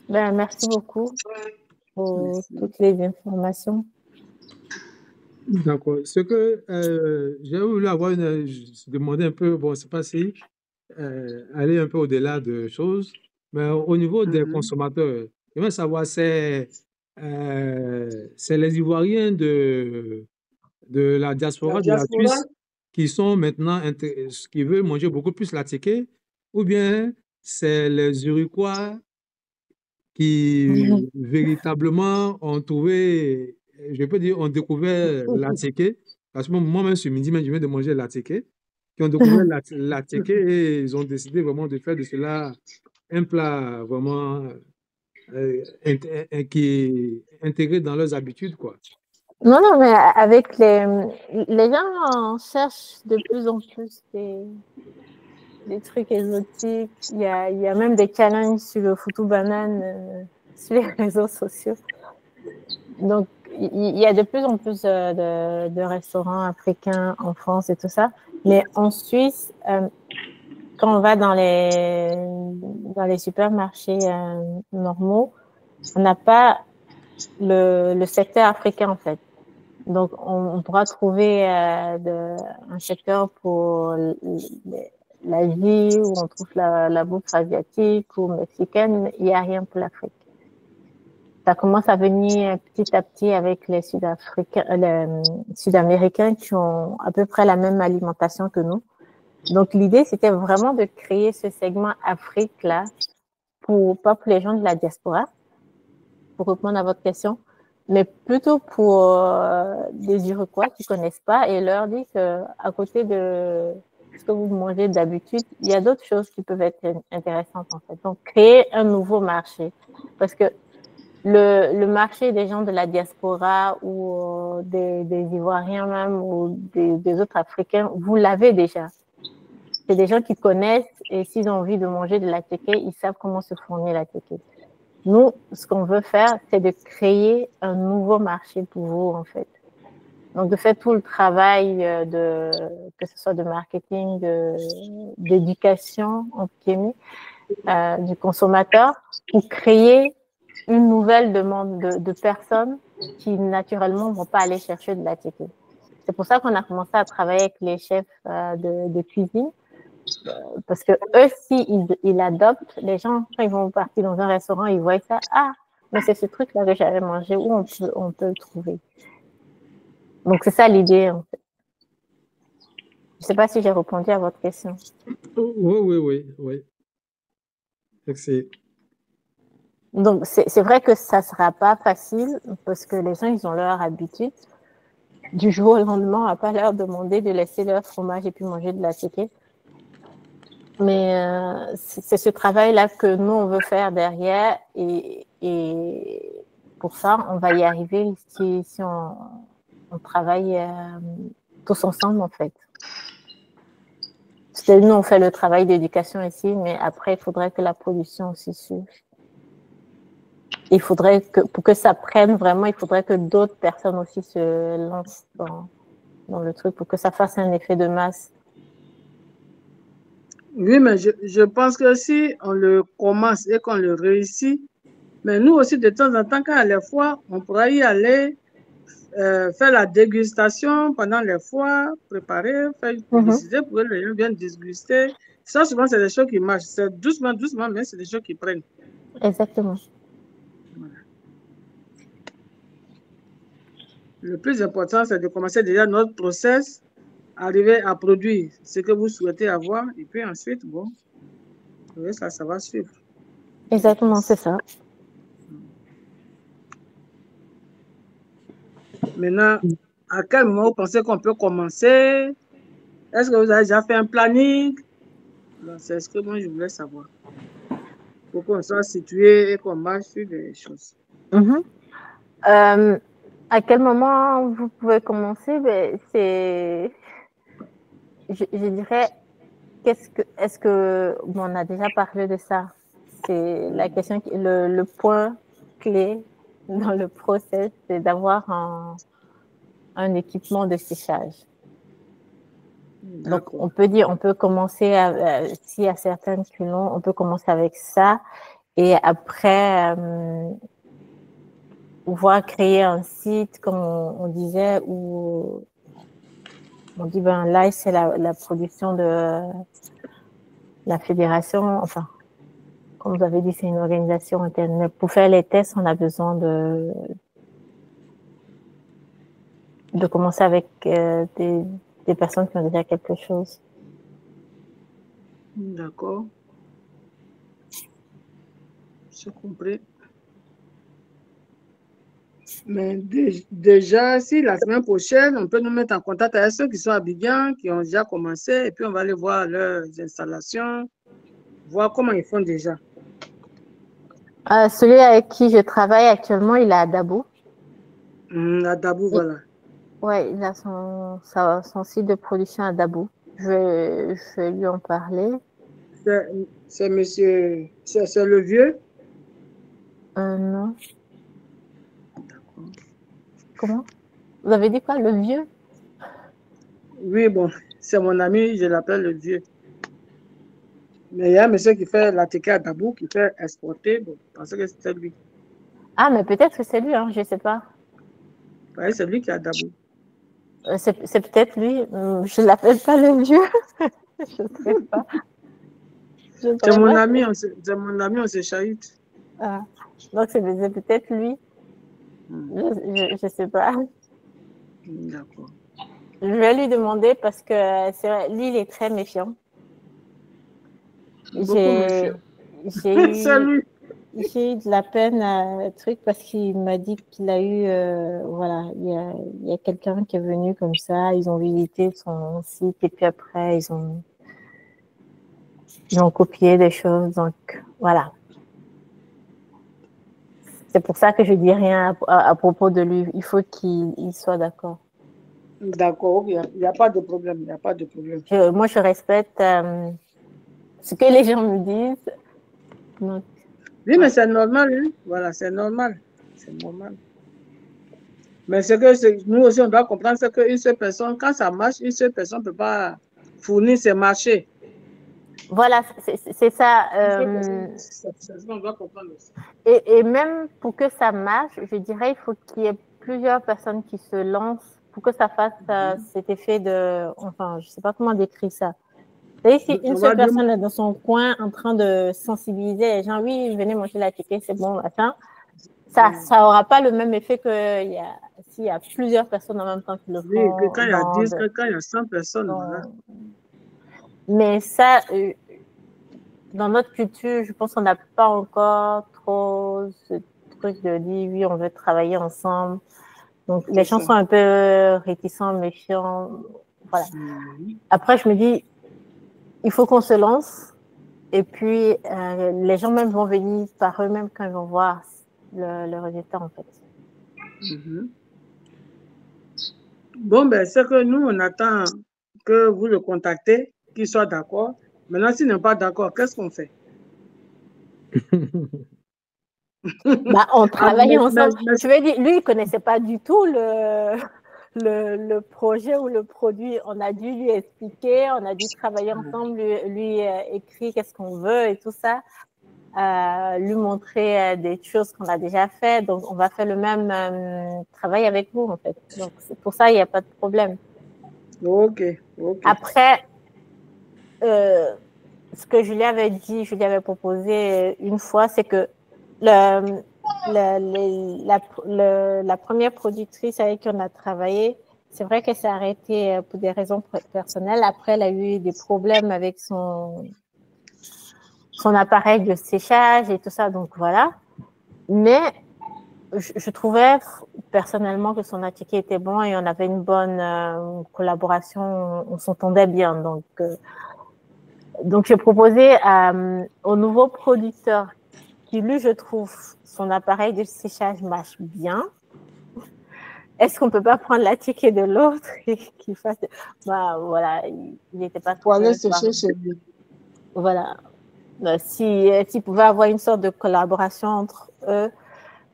Ben, merci beaucoup pour toutes les informations. D'accord. Ce que j'ai voulu avoir demander un peu, bon, c'est pas si aller un peu au-delà de choses, mais au niveau des consommateurs, j'aimerais savoir, c'est les Ivoiriens de la diaspora de la Suisse qui sont maintenant, qui veulent manger beaucoup plus la ticket, ou bien c'est les Iroquois qui véritablement ont trouvé, je peux dire, ont découvert la ticket, parce que moi-même ce midi, je viens de manger la ticket, qui ont découvert la ticket et ils ont décidé vraiment de faire de cela un plat vraiment qui est intégré dans leurs habitudes, quoi. Non, non, mais avec les gens cherchent de plus en plus des trucs exotiques. Il y a même des challenges sur le foutu banane sur les réseaux sociaux. Donc, il y a de plus en plus de restaurants africains en France et tout ça. Mais en Suisse, quand on va dans les supermarchés normaux, on n'a pas le secteur africain, en fait. Donc, on pourra trouver un secteur pour l'Asie, où on trouve la bouffe asiatique ou mexicaine, mais il n'y a rien pour l'Afrique. Ça commence à venir petit à petit avec les Sud-Américains qui ont à peu près la même alimentation que nous. Donc, l'idée, c'était vraiment de créer ce segment Afrique-là, pas pour les gens de la diaspora, pour répondre à votre question, mais plutôt pour des Iroquois qui ne connaissent pas et leur dire qu'à côté de ce que vous mangez d'habitude, il y a d'autres choses qui peuvent être intéressantes, en fait. Donc, créer un nouveau marché. Parce que le marché des gens de la diaspora ou des Ivoiriens même ou des autres Africains, vous l'avez déjà. C'est des gens qui connaissent et s'ils ont envie de manger de la téké, ils savent comment se fournir la téké. Nous, ce qu'on veut faire, c'est de créer un nouveau marché pour vous, en fait. Donc, de faire tout le travail que ce soit de marketing, d'éducation, entre guillemets, du consommateur pour créer une nouvelle demande de personnes qui, naturellement, ne vont pas aller chercher de la téké. C'est pour ça qu'on a commencé à travailler avec les chefs de cuisine. Parce que eux, s'ils adoptent, les gens, quand ils vont partir dans un restaurant, ils voient ça. Ah, mais c'est ce truc-là que j'avais mangé, où on peut le trouver. Donc, c'est ça l'idée, en fait. Je ne sais pas si j'ai répondu à votre question. Oui. Donc, c'est vrai que ça ne sera pas facile parce que les gens, ils ont leur habitude. Du jour au lendemain, on ne va pas leur demander de laisser leur fromage et puis manger de la téké. Mais c'est ce travail-là que nous, on veut faire derrière. Et pour ça, on va y arriver si on travaille tous ensemble, en fait. nous, on fait le travail d'éducation ici, mais après, il faudrait que la production aussi suive. Il faudrait que, pour que ça prenne vraiment, il faudrait que d'autres personnes aussi se lancent dans le truc pour que ça fasse un effet de masse. Oui, mais je pense que si on le commence et qu'on le réussit, mais nous aussi, de temps en temps, quand à les foires, on pourra y aller, faire la dégustation pendant les foires, préparer, faire une publicité pour que les gens viennent déguster. Ça, souvent, c'est des choses qui marchent. C'est doucement, doucement, mais c'est des choses qui prennent. Exactement. Voilà. Le plus important, c'est de commencer déjà notre process, arriver à produire ce que vous souhaitez avoir, et puis ensuite, bon, ça va suivre. Exactement, c'est ça. Maintenant, à quel moment vous pensez qu'on peut commencer? Est-ce que vous avez déjà fait un planning? C'est ce que moi, je voulais savoir. Pour qu'on soit situé et qu'on marche sur des choses. À quel moment vous pouvez commencer? Ben, je dirais, est-ce que bon, on a déjà parlé de ça? C'est la question, le point clé dans le process, c'est d'avoir un équipement de séchage. Donc, on peut commencer, s'il y a certains culons, on peut commencer avec ça et après, pouvoir créer un site, comme on disait, où on dit, ben là, c'est la production de la fédération, enfin, comme vous avez dit, c'est une organisation interne. Mais pour faire les tests, on a besoin de commencer avec des personnes qui ont déjà quelque chose. D'accord. J'ai compris. Mais déjà, si la semaine prochaine, on peut nous mettre en contact avec ceux qui sont à Abidjan, qui ont déjà commencé, et puis on va aller voir leurs installations, voir comment ils font déjà. Celui avec qui je travaille actuellement, il est à Dabo. À Dabo, voilà. Oui, il a son site de production à Dabo. Je vais lui en parler. C'est monsieur, c'est le vieux? Non. Comment? Vous avez dit quoi, le vieux? Oui, bon, c'est mon ami, je l'appelle le vieux. Mais il y a un monsieur qui fait la ticket à Dabo, qui fait exporter. Bon, je pensais que c'était lui. Ah, mais peut-être que c'est lui, hein, je ne sais pas. Oui, c'est lui qui est à Dabo. C'est peut-être lui. Je ne l'appelle pas le vieux. Je ne sais pas. C'est mon ami, on se chahute. Ah, donc c'est peut-être lui. Je ne sais pas. D'accord. Je vais lui demander parce que c'est vrai, lui, il est très méfiant. J'ai eu de la peine à truc parce qu'il m'a dit qu'il a eu, voilà, il y a quelqu'un qui est venu comme ça, ils ont visité son site et puis après ils ont copié des choses, donc voilà. C'est pour ça que je dis rien à propos de lui. Il faut qu'il soit d'accord. D'accord, il n'y a pas de problème, il n'y a pas de problème. Moi, je respecte ce que les gens me disent. Donc, oui, mais c'est normal, hein? Voilà, c'est normal. C'est normal. Mais c'est que nous aussi, on doit comprendre qu'une seule personne, quand ça marche, une seule personne ne peut pas fournir ses marchés. Voilà, c'est ça. On doit comprendre aussi. Et même pour que ça marche, je dirais, il faut qu'il y ait plusieurs personnes qui se lancent pour que ça fasse cet effet de... Enfin, je ne sais pas comment décrire ça. Vous si une seule personne est dans son coin en train de sensibiliser les gens, oui, venez manger la ticket, c'est bon, machin. Ça n'aura pas le même effet que s'il y a plusieurs personnes en même temps qui le font. Oui, que quand il y a 10, quand il y a 100 personnes, voilà. Mais ça, dans notre culture, je pense qu'on n'a pas encore trop ce truc de dire, oui, on veut travailler ensemble. Donc, les gens sont un peu réticents, méfiants. Voilà. Après, je me dis, il faut qu'on se lance. Et puis, les gens même vont venir par eux-mêmes quand ils vont voir le résultat, en fait. Bon, ben, c'est que nous, on attend que vous le contactez qu'il soit d'accord. Maintenant, s'il n'est pas d'accord, qu'est-ce qu'on fait? Bah, on travaille ensemble. mais- Je veux dire, lui, il ne connaissait pas du tout le projet ou le produit. On a dû lui expliquer, on a dû travailler ensemble, lui écrire qu'est-ce qu'on veut et tout ça, lui montrer des choses qu'on a déjà fait. Donc, on va faire le même travail avec vous, en fait. Donc, c'est pour ça, il n'y a pas de problème. Ok. Après, ce que je lui avais dit, je lui avais proposé une fois, c'est que la première productrice avec qui on a travaillé, c'est vrai qu'elle s'est arrêtée pour des raisons personnelles. Après, elle a eu des problèmes avec son appareil de séchage et tout ça, donc voilà. Mais je trouvais personnellement que son attiqué était bon et on avait une bonne collaboration, on s'entendait bien. Donc j'ai proposé au nouveau producteur qui, lui, je trouve, son appareil de séchage marche bien. Est-ce qu'on ne peut pas prendre la ticket de l'autre et qu'il fasse... Bah, voilà, il n'était pas Pour aller trop... sécher chez lui. Voilà. S'il pouvait avoir une sorte de collaboration entre eux,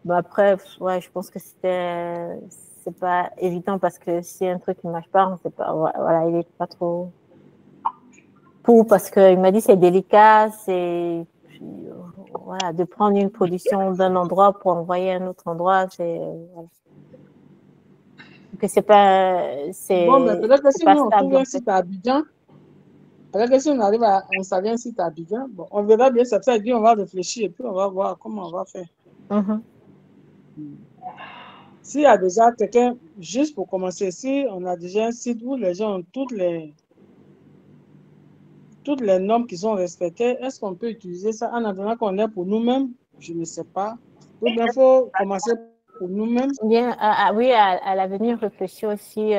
bah après, ouais, je pense que c'est pas évident parce que si un truc ne marche pas, on sait pas. Voilà, il n'est pas trop... parce qu'il m'a dit c'est délicat, voilà, de prendre une production d'un endroit pour envoyer à un autre endroit, voilà. Que c'est pas Bon, mais peut-être que si nous, on trouve un fait. site à Abidjan, peut-être que si on arrive à installer un site à Abidjan, bon, on verra bien, ça fait, on va réfléchir et puis on va voir comment on va faire. S'il y a déjà quelqu'un, juste pour commencer, si on a déjà un site où les gens ont toutes les normes qui sont respectées, est-ce qu'on peut utiliser ça en attendant qu'on est pour nous-mêmes? Je ne sais pas. Ou bien il faut commencer pour nous-mêmes. Bien, oui, à l'avenir, réfléchir aussi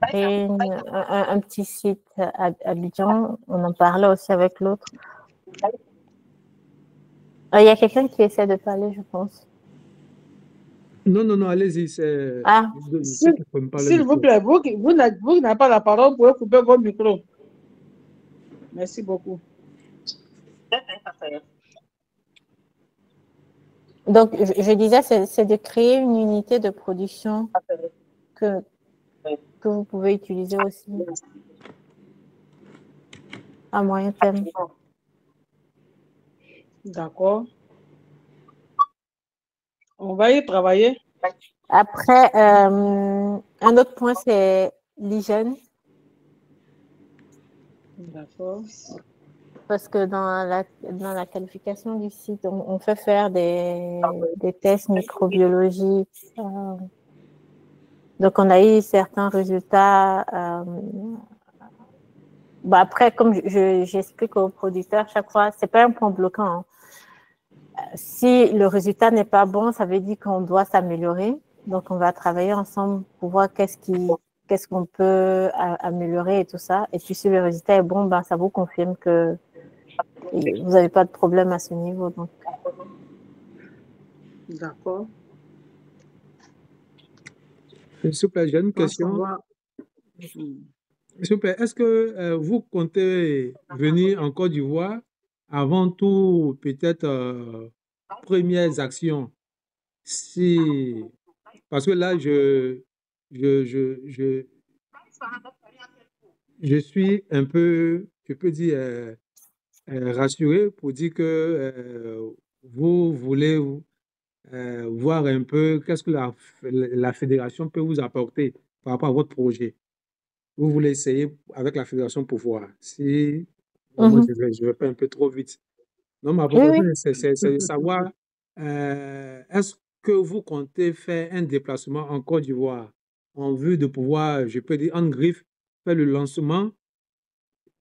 créer un petit site à Abidjan. On en parlait aussi avec l'autre. Il y a quelqu'un qui essaie de parler, je pense. Non, allez-y. S'il vous plaît, vous n'avez pas la parole, vous pouvez couper votre micro. Merci beaucoup. Donc, je disais, c'est de créer une unité de production que vous pouvez utiliser aussi à moyen terme. D'accord. On va y travailler. Après, un autre point, c'est l'hygiène. D'accord. Parce que dans la qualification du site, on fait faire des tests microbiologiques. Donc, on a eu certains résultats. Après, comme j'explique aux producteurs chaque fois, c'est pas un point bloquant. Hein. Si le résultat n'est pas bon, ça veut dire qu'on doit s'améliorer. Donc, on va travailler ensemble pour voir qu'est-ce qu'on peut améliorer et tout ça. Et puis, si le résultat est bon, ça vous confirme que vous n'avez pas de problème à ce niveau. Donc. D'accord. S'il vous plaît, j'ai une question. S'il vous plaît, est-ce que vous comptez venir en Côte d'Ivoire avant tout, peut-être, premières actions? Parce que là, je suis un peu, je peux dire, rassuré pour dire que vous voulez voir un peu qu'est-ce que la fédération peut vous apporter par rapport à votre projet. Vous voulez essayer avec la fédération pour voir si moi je vais pas un peu trop vite. Non, ma proposition, c'est de savoir est-ce que vous comptez faire un déplacement en Côte d'Ivoire en vue de pouvoir, je peux dire, en griffe, faire le lancement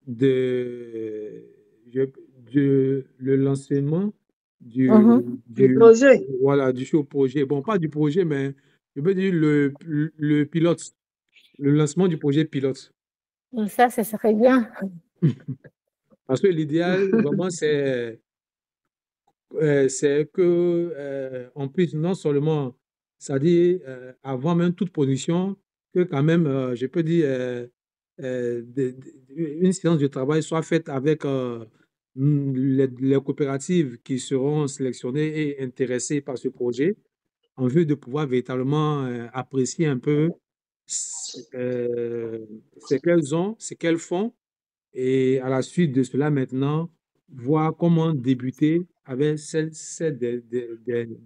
de, le lancement du projet. Voilà, du show projet. Bon, pas du projet, mais je veux dire le pilote, le lancement du projet pilote. Ça serait bien. Parce que l'idéal, vraiment, c'est que on puisse non seulement, c'est-à-dire avant même toute production, que quand même, je peux dire, une séance de travail soit faite avec les coopératives qui seront sélectionnées et intéressées par ce projet en vue de pouvoir véritablement apprécier un peu ce qu'elles ont, ce qu'elles font, et à la suite de cela maintenant, voir comment débuter avec ces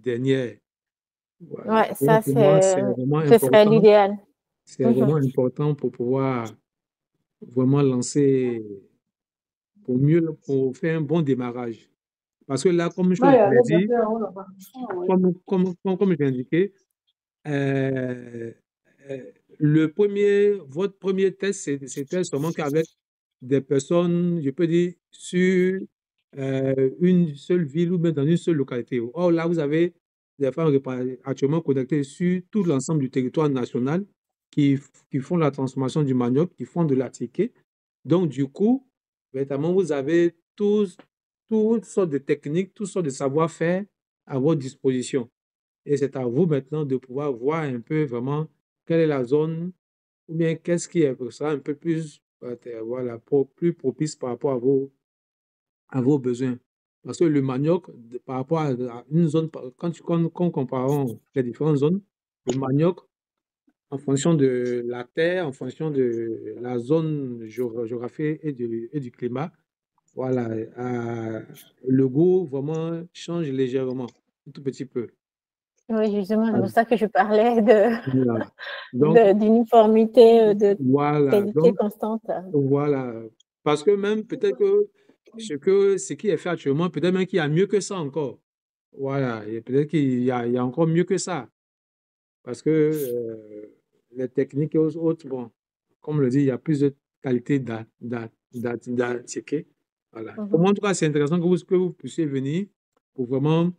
dernières. Voilà. Ouais, ça, Donc, pour moi, c'est vraiment ce serait important. l'idéal. C'est vraiment important pour pouvoir vraiment lancer, pour faire un bon démarrage. Parce que là, comme je l'ai dit, comme je l'ai indiqué, euh, votre premier test, c'était seulement qu'avec des personnes, je peux dire, sur une seule ville ou même dans une seule localité. Or, là, vous avez des femmes actuellement connectées sur tout l'ensemble du territoire national qui, qui font la transformation du manioc, qui font de la ticket. Donc, du coup, véritablement, vous avez toutes sortes de techniques, toutes sortes de savoir-faire à votre disposition. Et c'est à vous maintenant de pouvoir voir un peu vraiment quelle est la zone ou bien qu'est-ce qui sera un peu plus, voilà, plus propice par rapport à vos besoins. Parce que le manioc, par rapport à une zone, quand comparons les différentes zones, le manioc, en fonction de la terre, en fonction de la zone géographique et du climat, voilà, le goût vraiment change légèrement, un tout petit peu. Oui, justement, c'est Voilà. pour ça que je parlais Voilà. Donc, d'uniformité, de voilà. qualité Donc, constante. voilà. Parce que même peut-être que ce qui est fait actuellement, peut-être même qu'il y a mieux que ça encore. Voilà. Et peut-être qu'il y a encore mieux que ça. Parce que les techniques et autres, bon, comme le dit, il y a plus de qualité d'attiquer. Voilà. Pour moi, en tout cas, c'est intéressant que vous puissiez venir pour vraiment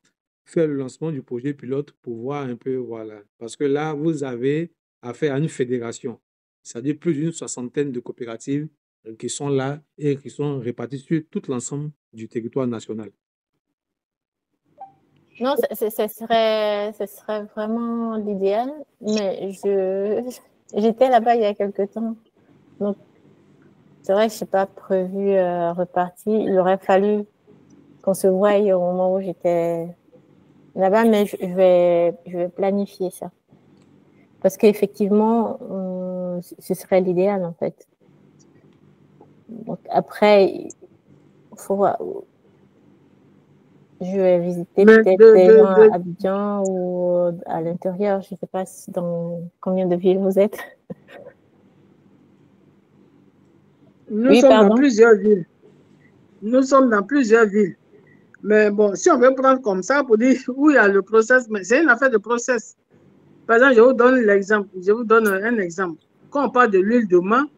faire le lancement du projet pilote pour voir un peu, voilà. Parce que là, vous avez affaire à une fédération, c'est-à-dire plus d'une soixantaine de coopératives qui sont là et qui sont réparties sur tout l'ensemble du territoire national. Non, ce serait vraiment l'idéal, mais j'étais là-bas il y a quelque temps. Donc, c'est vrai que je n'ai pas prévu repartir. Il aurait fallu qu'on se voie au moment où j'étais là-bas, mais je vais planifier ça. Parce qu'effectivement, ce serait l'idéal, en fait. Donc, après, il faut voir. Je vais visiter peut-être des gens à Abidjan ou à l'intérieur. Je ne sais pas dans combien de villes vous êtes. Nous sommes dans plusieurs villes. Nous sommes dans plusieurs villes. Mais bon, si on veut prendre comme ça pour dire où il y a le process, mais c'est une affaire de process. Par exemple, je vous donne l'exemple. Je vous donne un exemple. Quand on parle de l'huile de main,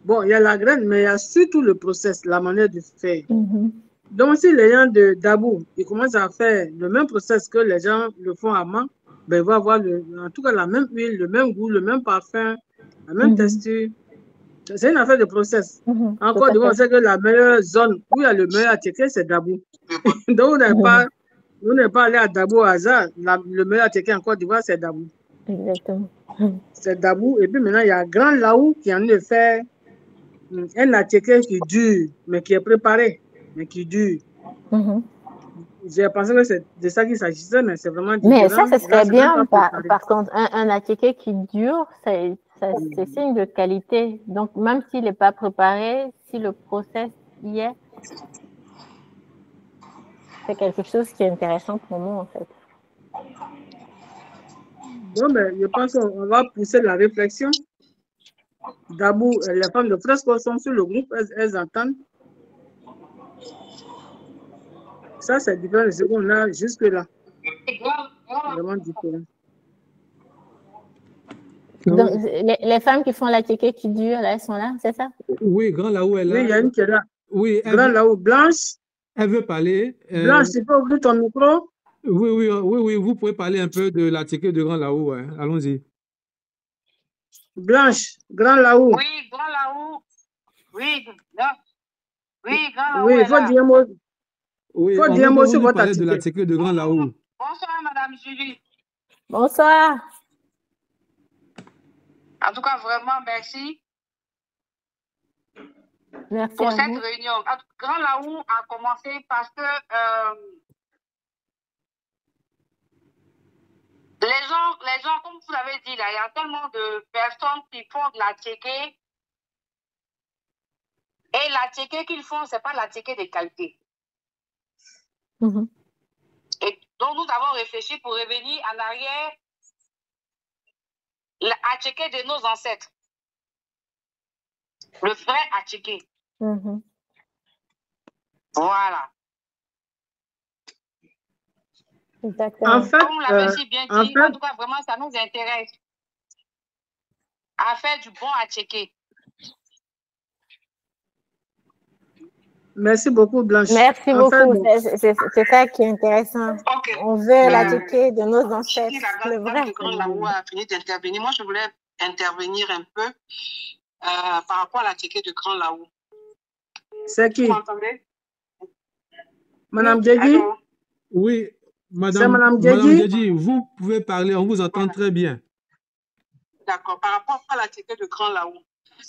bon, il y a la graine, mais il y a surtout le process, la manière de faire. Donc, si les gens de Dabou, ils commencent à faire le même process que les gens le font à main, ben, ils vont avoir en tout cas la même huile, le même goût, le même parfum, la même texture. C'est une affaire de process. Encore une fois, on sait que la meilleure zone où il y a le meilleur attiqué, c'est Dabou. Donc, vous n'êtes pas allé à Dabou au hasard. Le meilleur attiqué en Côte d'Ivoire, c'est Dabou. Exactement. C'est Dabou. Et puis maintenant, il y a Grand Laou qui en a fait un attiqué qui dure, mais qui est préparé, mais qui dure. J'ai pensé que c'est de ça qu'il s'agissait, mais c'est vraiment différent. Mais ça serait bien, par contre, un attiqué qui dure, c'est signe de qualité. Donc, même s'il n'est pas préparé, si le process y est, c'est quelque chose qui est intéressant pour nous, en fait. Bon, mais je pense qu'on va pousser la réflexion. D'abord, les femmes de Fresco sont sur le groupe, elles entendent. Ça, c'est différent de ce qu'on a jusque-là. Vraiment différent. Donc, les femmes qui font la ticket qui dure, là, elles sont là, c'est ça? Oui, Grand Laou est là. Oui, il y a une qui est là. Oui, Grand Laou, Blanche. Elle veut parler. Blanche, tu peux ouvrir ton micro? Oui, vous pouvez parler un peu de la ticket de Grand Laou. Hein. Allons-y. Blanche, Grand Laou. Oui, Grand Laou. Oui, Grand Laou. Oui, il faut dire un mot. Oui, faut dire un mot sur votre parler de la ticket de Grand Laou. Bonsoir, Madame Julie. Bonsoir. En tout cas, vraiment, merci. Merci pour à cette vous. réunion. Grand Laou a commencé parce que les gens, comme vous l'avez dit, là, il y a tellement de personnes qui font de la tchéké. Et la tchéké qu'ils font, ce n'est pas la tchéké de qualité. Mhm. Et donc, nous avons réfléchi pour revenir en arrière à tchéké de nos ancêtres. Le vrai à tchéké. Mhm. Voilà. Exactement. En fait, Comme vous l'avez si bien dit, en en tout cas, vraiment, ça nous intéresse à faire du bon à tchéké. merci beaucoup, Blanche. Merci En fait, beaucoup. bon, C'est ça qui est intéressant. Ok. On veut la tchéké de nos ancêtres. Si la Le dame vrai. de Grand Laou a fini d'intervenir, moi, je voulais intervenir un peu par rapport à la tchéké de Grand Laou. c'est qui? Vous m'entendez? Madame Djedi? Allô? Oui, C'est Madame Madame Djedi? Djedi, vous pouvez parler, on vous entend Voilà. très bien. D'accord. Par rapport à la tchéké de Grand Laou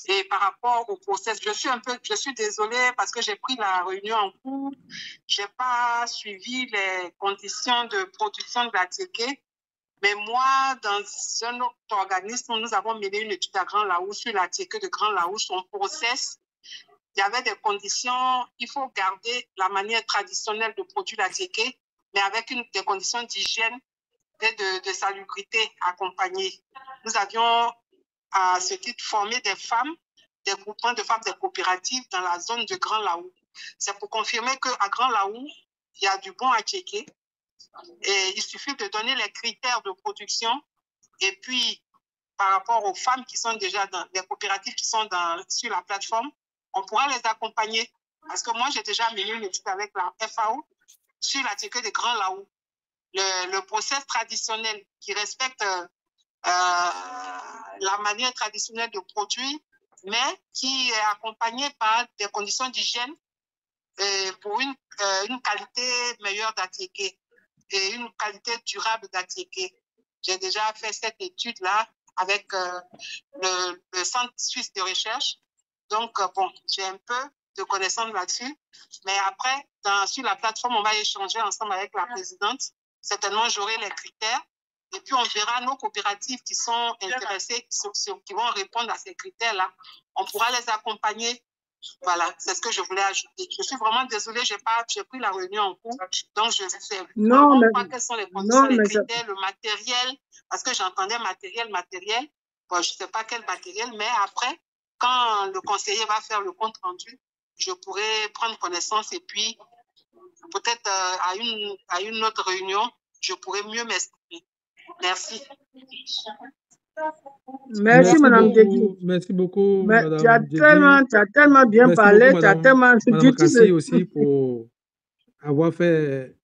et par rapport au process, je suis désolée parce que j'ai pris la réunion en cours. Je n'ai pas suivi les conditions de production de la tchéké. Mais moi, dans un autre organisme, nous avons mené une étude à Grand Laou sur la tchéké de Grand Laou, son process. Il y avait des conditions, il faut garder la manière traditionnelle de produire la tchéké, mais avec des conditions d'hygiène et de salubrité accompagnées. Nous avions à ce titre formé des femmes, des groupements de femmes, des coopératives dans la zone de Grand Laou. C'est pour confirmer qu'à Grand Laou, il y a du bon à tchéké. Et il suffit de donner les critères de production et puis par rapport aux femmes qui sont déjà dans les coopératives qui sont sur la plateforme, on pourra les accompagner. Parce que moi, j'ai déjà mené une étude avec la FAO sur la tchéké de Grand Laou. Le process traditionnel qui respecte la manière traditionnelle de produire, mais qui est accompagné par des conditions d'hygiène pour une qualité meilleure d'attiqué et une qualité durable d'attiqué. J'ai déjà fait cette étude-là avec le Centre suisse de recherche. Donc, bon, j'ai un peu de connaissances là-dessus. Mais après, sur la plateforme, on va échanger ensemble avec la présidente. Certainement, j'aurai les critères. Et puis, on verra nos coopératives qui sont intéressées, qui vont répondre à ces critères-là. On pourra les accompagner. Voilà, c'est ce que je voulais ajouter. Je suis vraiment désolée, j'ai pris la réunion en cours. Donc, je sais non, mais, pas quelles sont les conditions, non, les mais critères, le matériel. Parce que j'entendais matériel. Bon, je ne sais pas quel matériel, mais après, quand le conseiller va faire le compte rendu, je pourrai prendre connaissance et puis peut-être à une autre réunion, je pourrai mieux m'exprimer. Merci. merci, Madame Djedi. Merci beaucoup, Mais Madame tu as Djedi. tellement bien Merci parlé, beaucoup, tu as tellement Madame dit tout Kassi ce... aussi pour avoir fait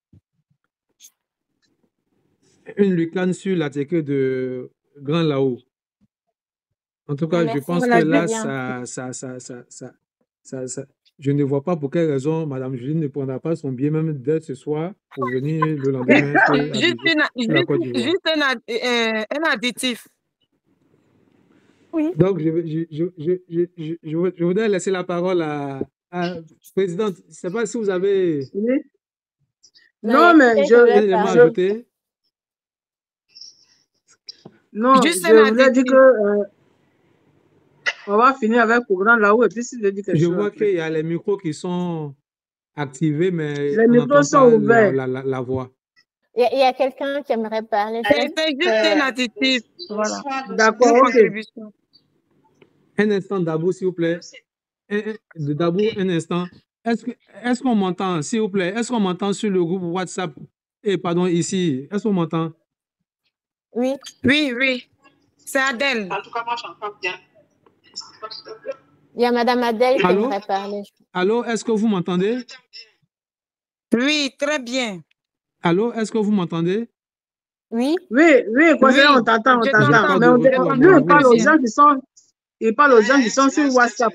une lucane sur la tchéké de Grand Laou. En tout cas, je Merci, pense que très là, bien. je ne vois pas pour quelle raison Madame Juline ne prendra pas son billet même dès ce soir pour venir le lendemain sur la Côte d'Ivoire. Juste un additif. Oui. Donc, je voudrais laisser la parole à Présidente. Je ne sais pas si vous avez Oui. Non, Non, mais un élément à ajouter. Non, Juste je voulais dire que on va finir avec le Grand Laou et puis si je dis quelque Je chose. vois qu'il y a les micros qui sont activés, mais Les on micros n'entend sont pas ouverts. la voix. Il y a quelqu'un qui aimerait parler. C'est juste un additif. Voilà. D'accord, Une ok. contribution. Un instant, Dabou, s'il vous plaît. Dabou, un instant. Est-ce qu'on m'entend, s'il vous plaît? Est-ce qu'on m'entend sur le groupe WhatsApp? Pardon, ici. Est-ce qu'on m'entend? Oui. Oui, oui. C'est Adèle. En tout cas, moi, j'entends bien. Il y a Madame Adèle qui Allô? aimerait parler. Allô, est-ce que vous m'entendez? Oui, très bien. Allô, est-ce que vous m'entendez? Oui. Oui, conseiller, on t'entend, on Je t'entend. t'entends. Mais lui, il parle aux gens qui sont, sur WhatsApp.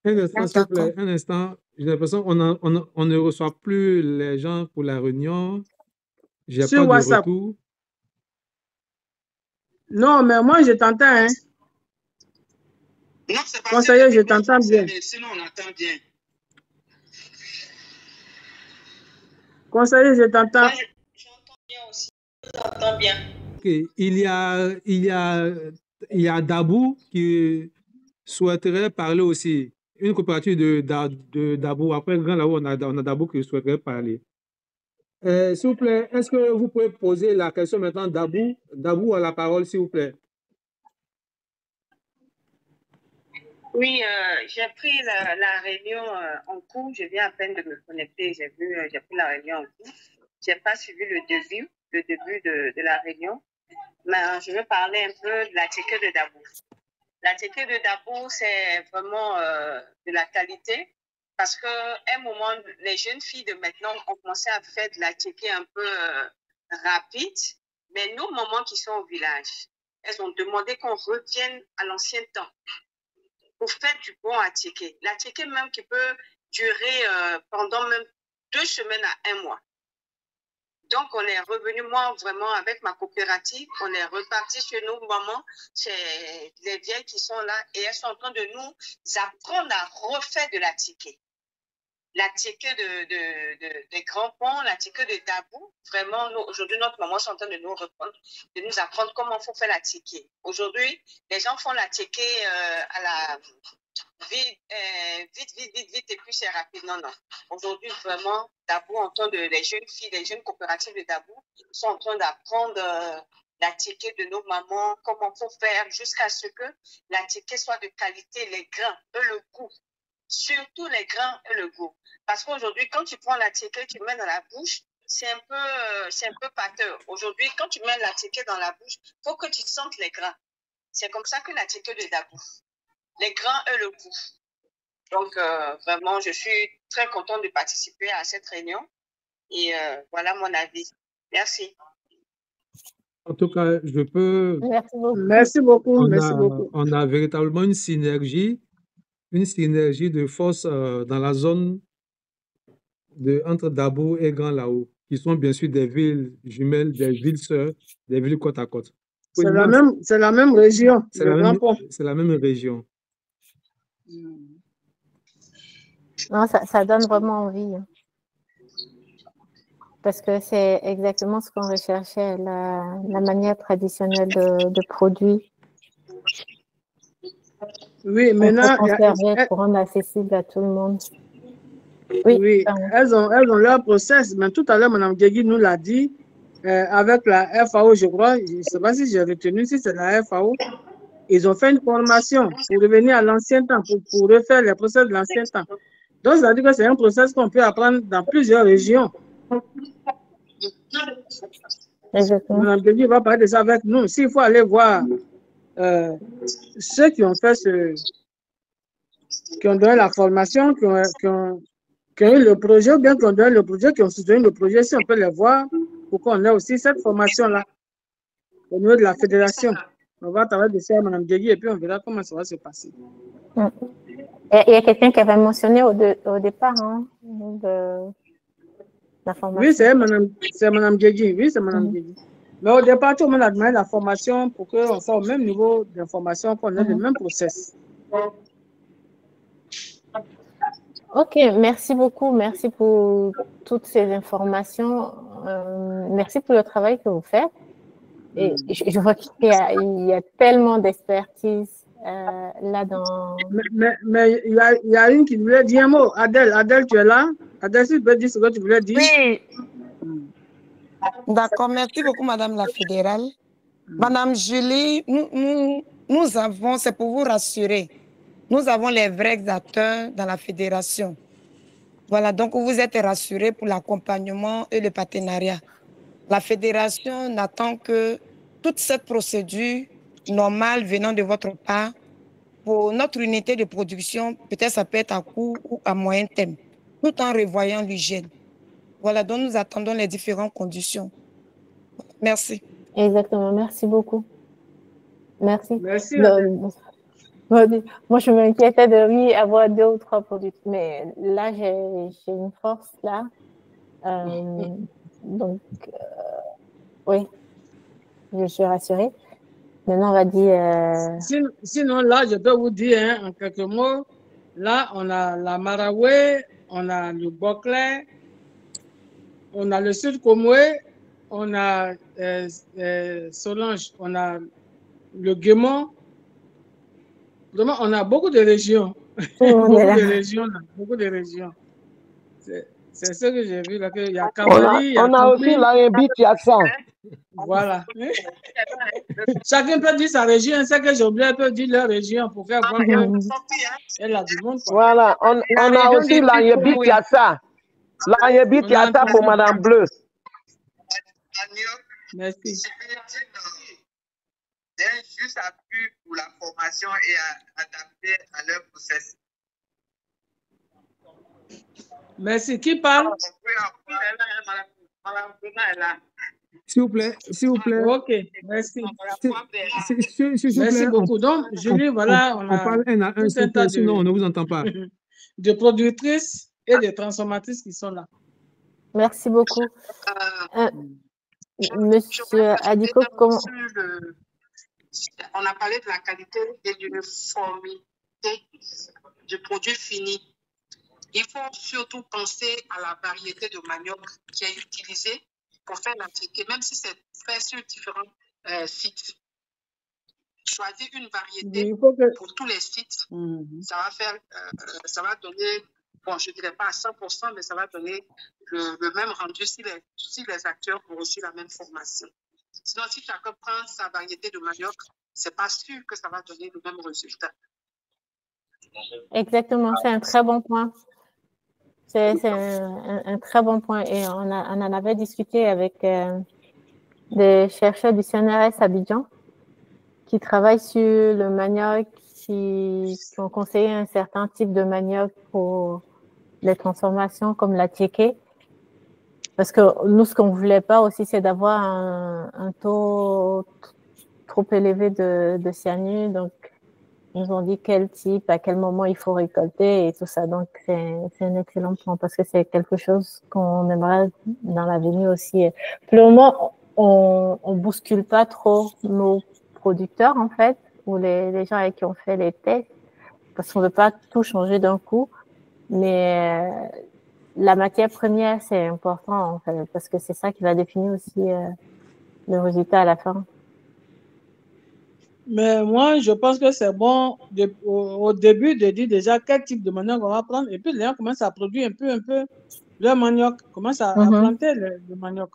Un instant, s'il vous plaît. Un instant. J'ai l'impression qu'on ne reçoit plus les gens pour la réunion. J'ai Sur pas de WhatsApp. retour. Non, mais moi, je t'entends, hein. Non, c'est parce Conseiller, que je t'entends bien. sinon on entend bien. Conseiller, je t'entends. Moi, j'entends bien aussi. J'entends bien. Ok, il y a Dabou qui souhaiterait parler aussi. Une coopérative de Dabou. Après Grand Laou, on a Dabou qui souhaiterait parler. S'il vous plaît, est-ce que vous pouvez poser la question maintenant, Dabou? Dabou a la parole, s'il vous plaît. Oui, j'ai pris la réunion en cours. Je viens à peine de me connecter. J'ai pris la réunion en cours. J'ai pas suivi le début de la réunion. Mais je veux parler un peu de la ticket de Dabou. La ticket de Dabou, c'est vraiment de la qualité. Parce qu'à un moment, les jeunes filles de maintenant ont commencé à faire de la ticket un peu rapide. Mais nos mamans qui sont au village, elles ont demandé qu'on revienne à l'ancien temps pour faire du bon attiqué. L'attiqué même qui peut durer pendant même 2 semaines à 1 mois. Donc, on est revenu, moi, vraiment, avec ma coopérative, on est reparti chez nos mamans, chez les vieilles qui sont là, et elles sont en train de nous apprendre à refaire de l'attiqué. L'attiqué des grands ponts, l'attiqué de Dabou, vraiment, aujourd'hui, notre maman est en train de nous reprendre, de nous apprendre comment il faut faire l'attiqué. Aujourd'hui, les gens font l'attiqué à la vite, et puis c'est rapide. Non. Aujourd'hui, vraiment, Dabou, les jeunes filles, les jeunes coopératives de Dabou sont en train d'apprendre la ticket de nos mamans, comment il faut faire jusqu'à ce que la ticket soit de qualité, les grains et le goût. Surtout les grains et le goût. Parce qu'aujourd'hui, quand tu prends la ticket, tu mets dans la bouche, c'est un peu pâteux. Aujourd'hui, quand tu mets la ticket dans la bouche, il faut que tu sentes les grains. C'est comme ça que la ticket de Dabou. Les grains et le goût. Donc, vraiment, je suis très contente de participer à cette réunion. Et voilà mon avis. Merci. En tout cas, je peux. Merci beaucoup. Merci beaucoup. Merci beaucoup. On a véritablement une synergie de force dans la zone entre Dabou et Grand Laou, qui sont bien sûr des villes jumelles, des villes sœurs, des villes côte à côte. C'est la même région. C'est la même région. Non, ça donne vraiment envie. Parce que c'est exactement ce qu'on recherchait, la manière traditionnelle de produire. Oui, maintenant, pour rendre accessible à tout le monde. Oui, elles ont leur process. Mais tout à l'heure, Mme Guégui nous l'a dit, avec la FAO, je crois, je ne sais pas si j'ai retenu, si c'est la FAO, ils ont fait une formation pour revenir à l'ancien temps, pour refaire les process de l'ancien temps. Donc, ça veut dire que c'est un process qu'on peut apprendre dans plusieurs régions. Exactement. Mme Guégui va parler de ça avec nous. S'il faut aller voir ceux qui ont fait qui ont donné la formation, qui ont eu le projet, ou bien qui ont donné le projet, qui ont soutenu le projet, si on peut les voir, pour qu'on ait aussi cette formation-là au niveau de la fédération. On va travailler dessus à Mme Guégui et puis on verra comment ça va se passer. Il y a quelqu'un qui avait mentionné au départ de la formation. Oui, c'est Mme Guégui. Oui, c'est Mme Guégui. Mais au départ, tout le monde a demandé la formation pour qu'on soit au même niveau d'information, qu'on ait le même process. Ok, merci beaucoup. Merci pour toutes ces informations. Merci pour le travail que vous faites. Et je vois qu'il y a tellement d'expertise là-dedans. Mais il y a une qui voulait dire un mot. Adèle, tu es là? Adèle, si tu peux dire ce que tu voulais dire. Oui. D'accord, merci beaucoup, Madame la fédérale. Madame Julie, nous avons, c'est pour vous rassurer, nous avons les vrais acteurs dans la fédération. Voilà, donc vous êtes rassurés pour l'accompagnement et le partenariat. La fédération n'attend que toute cette procédure normale venant de votre part pour notre unité de production, peut-être ça peut être à court ou à moyen terme, tout en revoyant l'hygiène. Voilà, donc nous attendons les différentes conditions. Merci. Exactement, merci beaucoup. Merci. Merci. Moi, je m'inquiétais de lui avoir 2 ou 3 produits, mais là, j'ai une force là. Donc, oui, je suis rassurée. Maintenant, on va dire... Sinon, là, je peux vous dire hein, en quelques mots, là, on a la Maraoué, on a le Boclé, on a le Sud Comoué, on a Solange, on a le Guémon. Vraiment, on a beaucoup de régions. Tout le monde est Beaucoup là. de régions, là. Beaucoup de régions. C'est ce que j'ai vu là, qu'il y a On a, Cambari, il y a on a aussi Kampli. la Mbikiassa. Voilà. Chacun peut dire sa région. C'est que j'ai oublié, peut dire leur région pour faire voir qu'elle a du monde. Quoi. Voilà, on a région aussi du la Sud Congo, Mbikiassa. La On a Mbikiassa pour Madame Bleu. Merci. D'un juste appui pour la formation et adapter à leur process. Merci. Qui parle? S'il vous plaît, s'il vous plaît. Ok, merci. S'il vous Merci plaît, beaucoup. Donc, Julie, voilà, on parle un à un, s'il vous plaît, sinon on ne vous entend pas. de productrices et de transformatrices qui sont là. Merci beaucoup. Monsieur Adiko, comment... On a parlé de la qualité et de l'uniformité du produit fini. Il faut surtout penser à la variété de manioc qui est utilisée pour faire la ticket, même si c'est fait sur différents sites. Choisir une variété pour tous les sites, ça va faire, ça va donner, bon, je ne dirais pas à 100%, mais ça va donner le même rendu si les acteurs ont reçu la même formation. Sinon, si chacun prend sa variété de manioc, ce n'est pas sûr que ça va donner le même résultat. Exactement, c'est un très bon point. C'est un très bon point. Et on en avait discuté avec des chercheurs du CNRS Abidjan qui travaillent sur le manioc, qui ont conseillé un certain type de manioc pour les transformations comme la tiéké. Parce que nous, ce qu'on ne voulait pas aussi, c'est d'avoir un taux trop élevé de cyanure. Donc, ils nous ont dit quel type, à quel moment il faut récolter et tout ça. Donc, c'est un excellent point parce que c'est quelque chose qu'on aimerait dans l'avenir aussi. Pour le moment, on ne bouscule pas trop nos producteurs, en fait, ou les gens avec qui on fait les tests, parce qu'on ne veut pas tout changer d'un coup. Mais la matière première, c'est important, en fait, parce que c'est ça qui va définir aussi le résultat à la fin. Mais moi, je pense que c'est bon au début de dire déjà quel type de manioc on va prendre. Et puis, les gens commencent à produire un peu leur manioc, commencent à planter le manioc.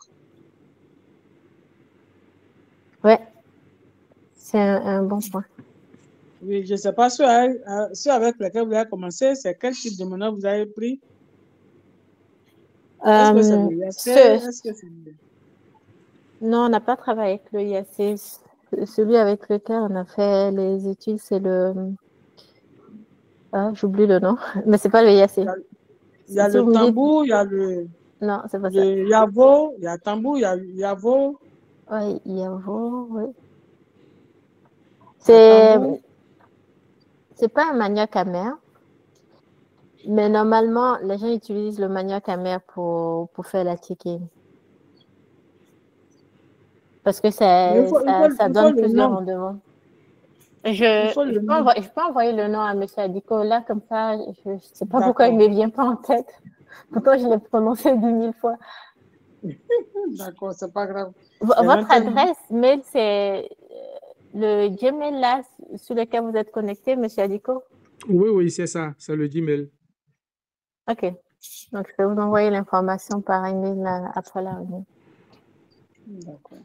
Oui, c'est un bon point. Oui, je ne sais pas ceux avec lesquels vous avez commencé, c'est quel type de manioc vous avez pris? Est-ce que c'est le IAC? Est-ce que c'est... Non, on n'a pas travaillé avec le IAC. Celui avec lequel on a fait les études, c'est le... Ah, j'oublie le nom, mais c'est pas le IAC. Il y a le tambour, il y a le... Non, c'est pas ça. Yavo, il y a tambour, il y a Yavo. Oui, Yavo, oui. C'est pas un manioc amer, mais normalement, les gens utilisent le manioc amer pour faire la tiéké. Parce que ça donne plusieurs rendements. Je peux envoyer le nom à M. Adiko. Là, comme ça, je ne sais pas pourquoi il ne me vient pas en tête. Pourtant, je l'ai prononcé 10 000 fois. D'accord, c'est pas grave. Votre adresse mail, c'est le Gmail là, sur lequel vous êtes connecté, M. Adiko? Oui, c'est ça. C'est le Gmail. OK. Donc, je vais vous envoyer l'information par email après la réunion. D'accord.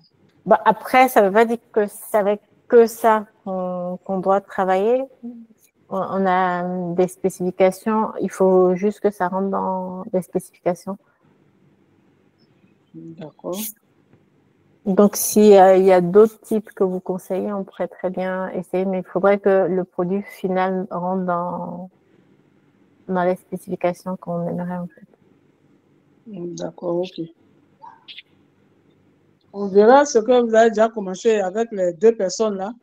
Bon, après, ça ne veut pas dire que c'est avec que ça qu'on doit travailler. On a des spécifications. Il faut juste que ça rentre dans les spécifications. D'accord. Donc, s'il y a d'autres types que vous conseillez, on pourrait très bien essayer, mais il faudrait que le produit final rentre dans les spécifications qu'on aimerait en fait. D'accord, ok. On verra ce que vous avez déjà commencé avec les 2 personnes là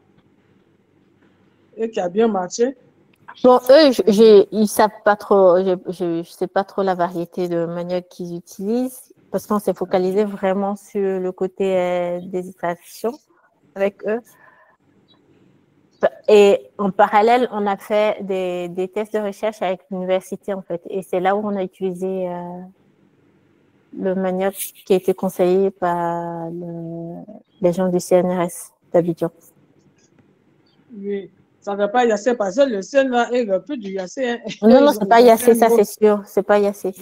et qui a bien marché. Bon, eux, ils savent pas trop, je sais pas trop la variété de manioc qu'ils utilisent parce qu'on s'est focalisé vraiment sur le côté des extractions avec eux. Et en parallèle, on a fait des tests de recherche avec l'université, en fait. Et c'est là où on a utilisé le manioc qui a été conseillé par les gens du CNRS d'Abidjan. Oui, ça ne va pas Yassé parce que le CNRS, eux, ne veulent plus du Yassé. Hein. Non, non, c'est pas Yassé, ça c'est sûr. C'est pas Yassé.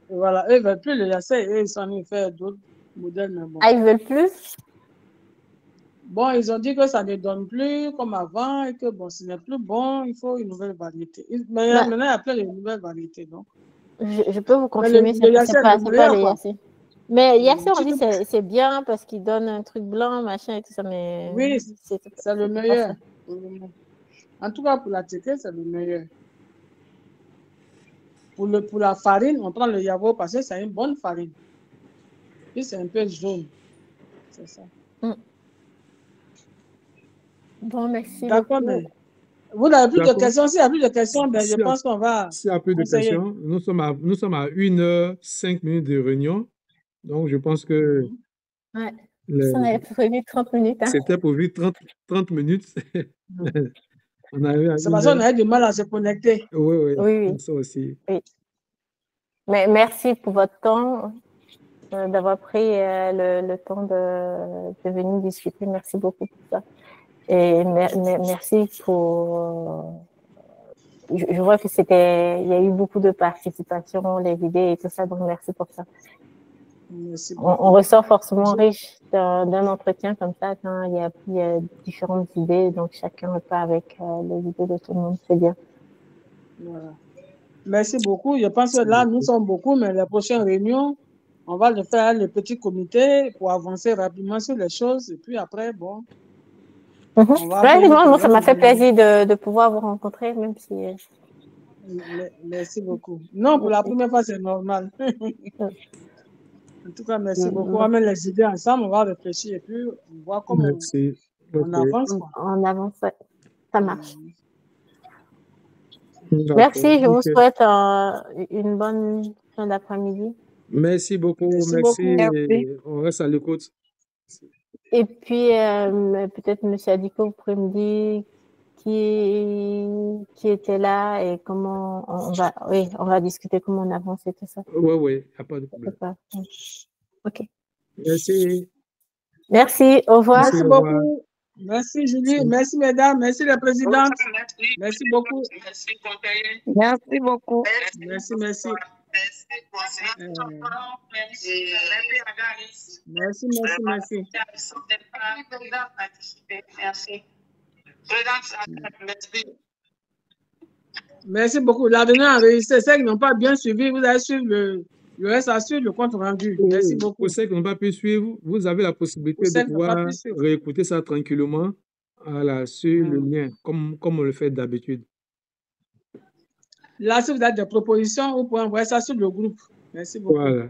Voilà, eux ne veulent plus le Yassé. Eux, ils s'en ont fait d'autres modèles. Mais bon. Ah, ils veulent plus? Bon, ils ont dit que ça ne donne plus comme avant et que bon, ce n'est plus bon, il faut une nouvelle variété. Mais maintenant, il y a plein de nouvelles variétés. Donc. Je peux vous confirmer, c'est pas le Yassé. Mais Yassé, on dit c'est bien parce qu'il donne un truc blanc, machin et tout ça, mais... Oui, c'est le meilleur. En tout cas, pour la tété, c'est le meilleur. Pour la farine, on prend le Yavo parce que c'est une bonne farine. Puis c'est un peu jaune. C'est ça. Bon, merci. D'accord, mais vous n'avez plus de questions. S'il n'y a plus de questions, ben, je pense qu'on va. S'il n'y a plus de questions, nous sommes à 1h05 de réunion. Donc, je pense que. Ouais. Ça, on avait prévu 30 minutes. Hein. C'était prévu 30 minutes. C'est parce qu'on avait du mal à se connecter. Oui. Ça aussi. Oui. Mais merci pour votre temps, d'avoir pris le temps de venir discuter. Merci beaucoup pour ça. Et merci pour... Je vois que il y a eu beaucoup de participation, les idées et tout ça, donc merci pour ça. Merci on ressort forcément riche d'un entretien comme ça quand il y a différentes idées, donc chacun repart avec les idées de tout le monde, c'est bien. Voilà. Merci beaucoup. Je pense que là, nous sommes beaucoup, mais la prochaine réunion, on va le faire le petit comité pour avancer rapidement sur les choses. Et puis après, bon. Moi, ça m'a fait plaisir de pouvoir vous rencontrer, même si. Merci beaucoup. Non, pour la première fois, c'est normal. En tout cas, merci beaucoup. On va mettre les idées ensemble, on va réfléchir et puis on voit comment on avance. On avance, ouais. Ça marche. Merci, je vous souhaite une bonne fin d'après-midi. Merci beaucoup. Merci. On reste à l'écoute. Et puis, peut-être, M. Adiko, vous pourrez me dire qui était là et comment on va discuter comment on avance et tout ça. Oui, il n'y a pas de problème. OK. Merci. Merci, au revoir. Merci beaucoup. Merci Julie, merci mesdames, merci la présidente. Merci beaucoup. Merci beaucoup. Merci. Merci. Merci beaucoup. La réunion enregistrée, ceux qui n'ont pas bien suivi, vous allez suivre le reste à suivre le compte rendu. Merci beaucoup. Pour ceux qui n'ont pas pu suivre, vous avez la possibilité de pouvoir réécouter ça tranquillement sur le lien, comme on le fait d'habitude. Là, si vous avez des propositions, vous pouvez envoyer ça sur le groupe. Merci beaucoup. Voilà.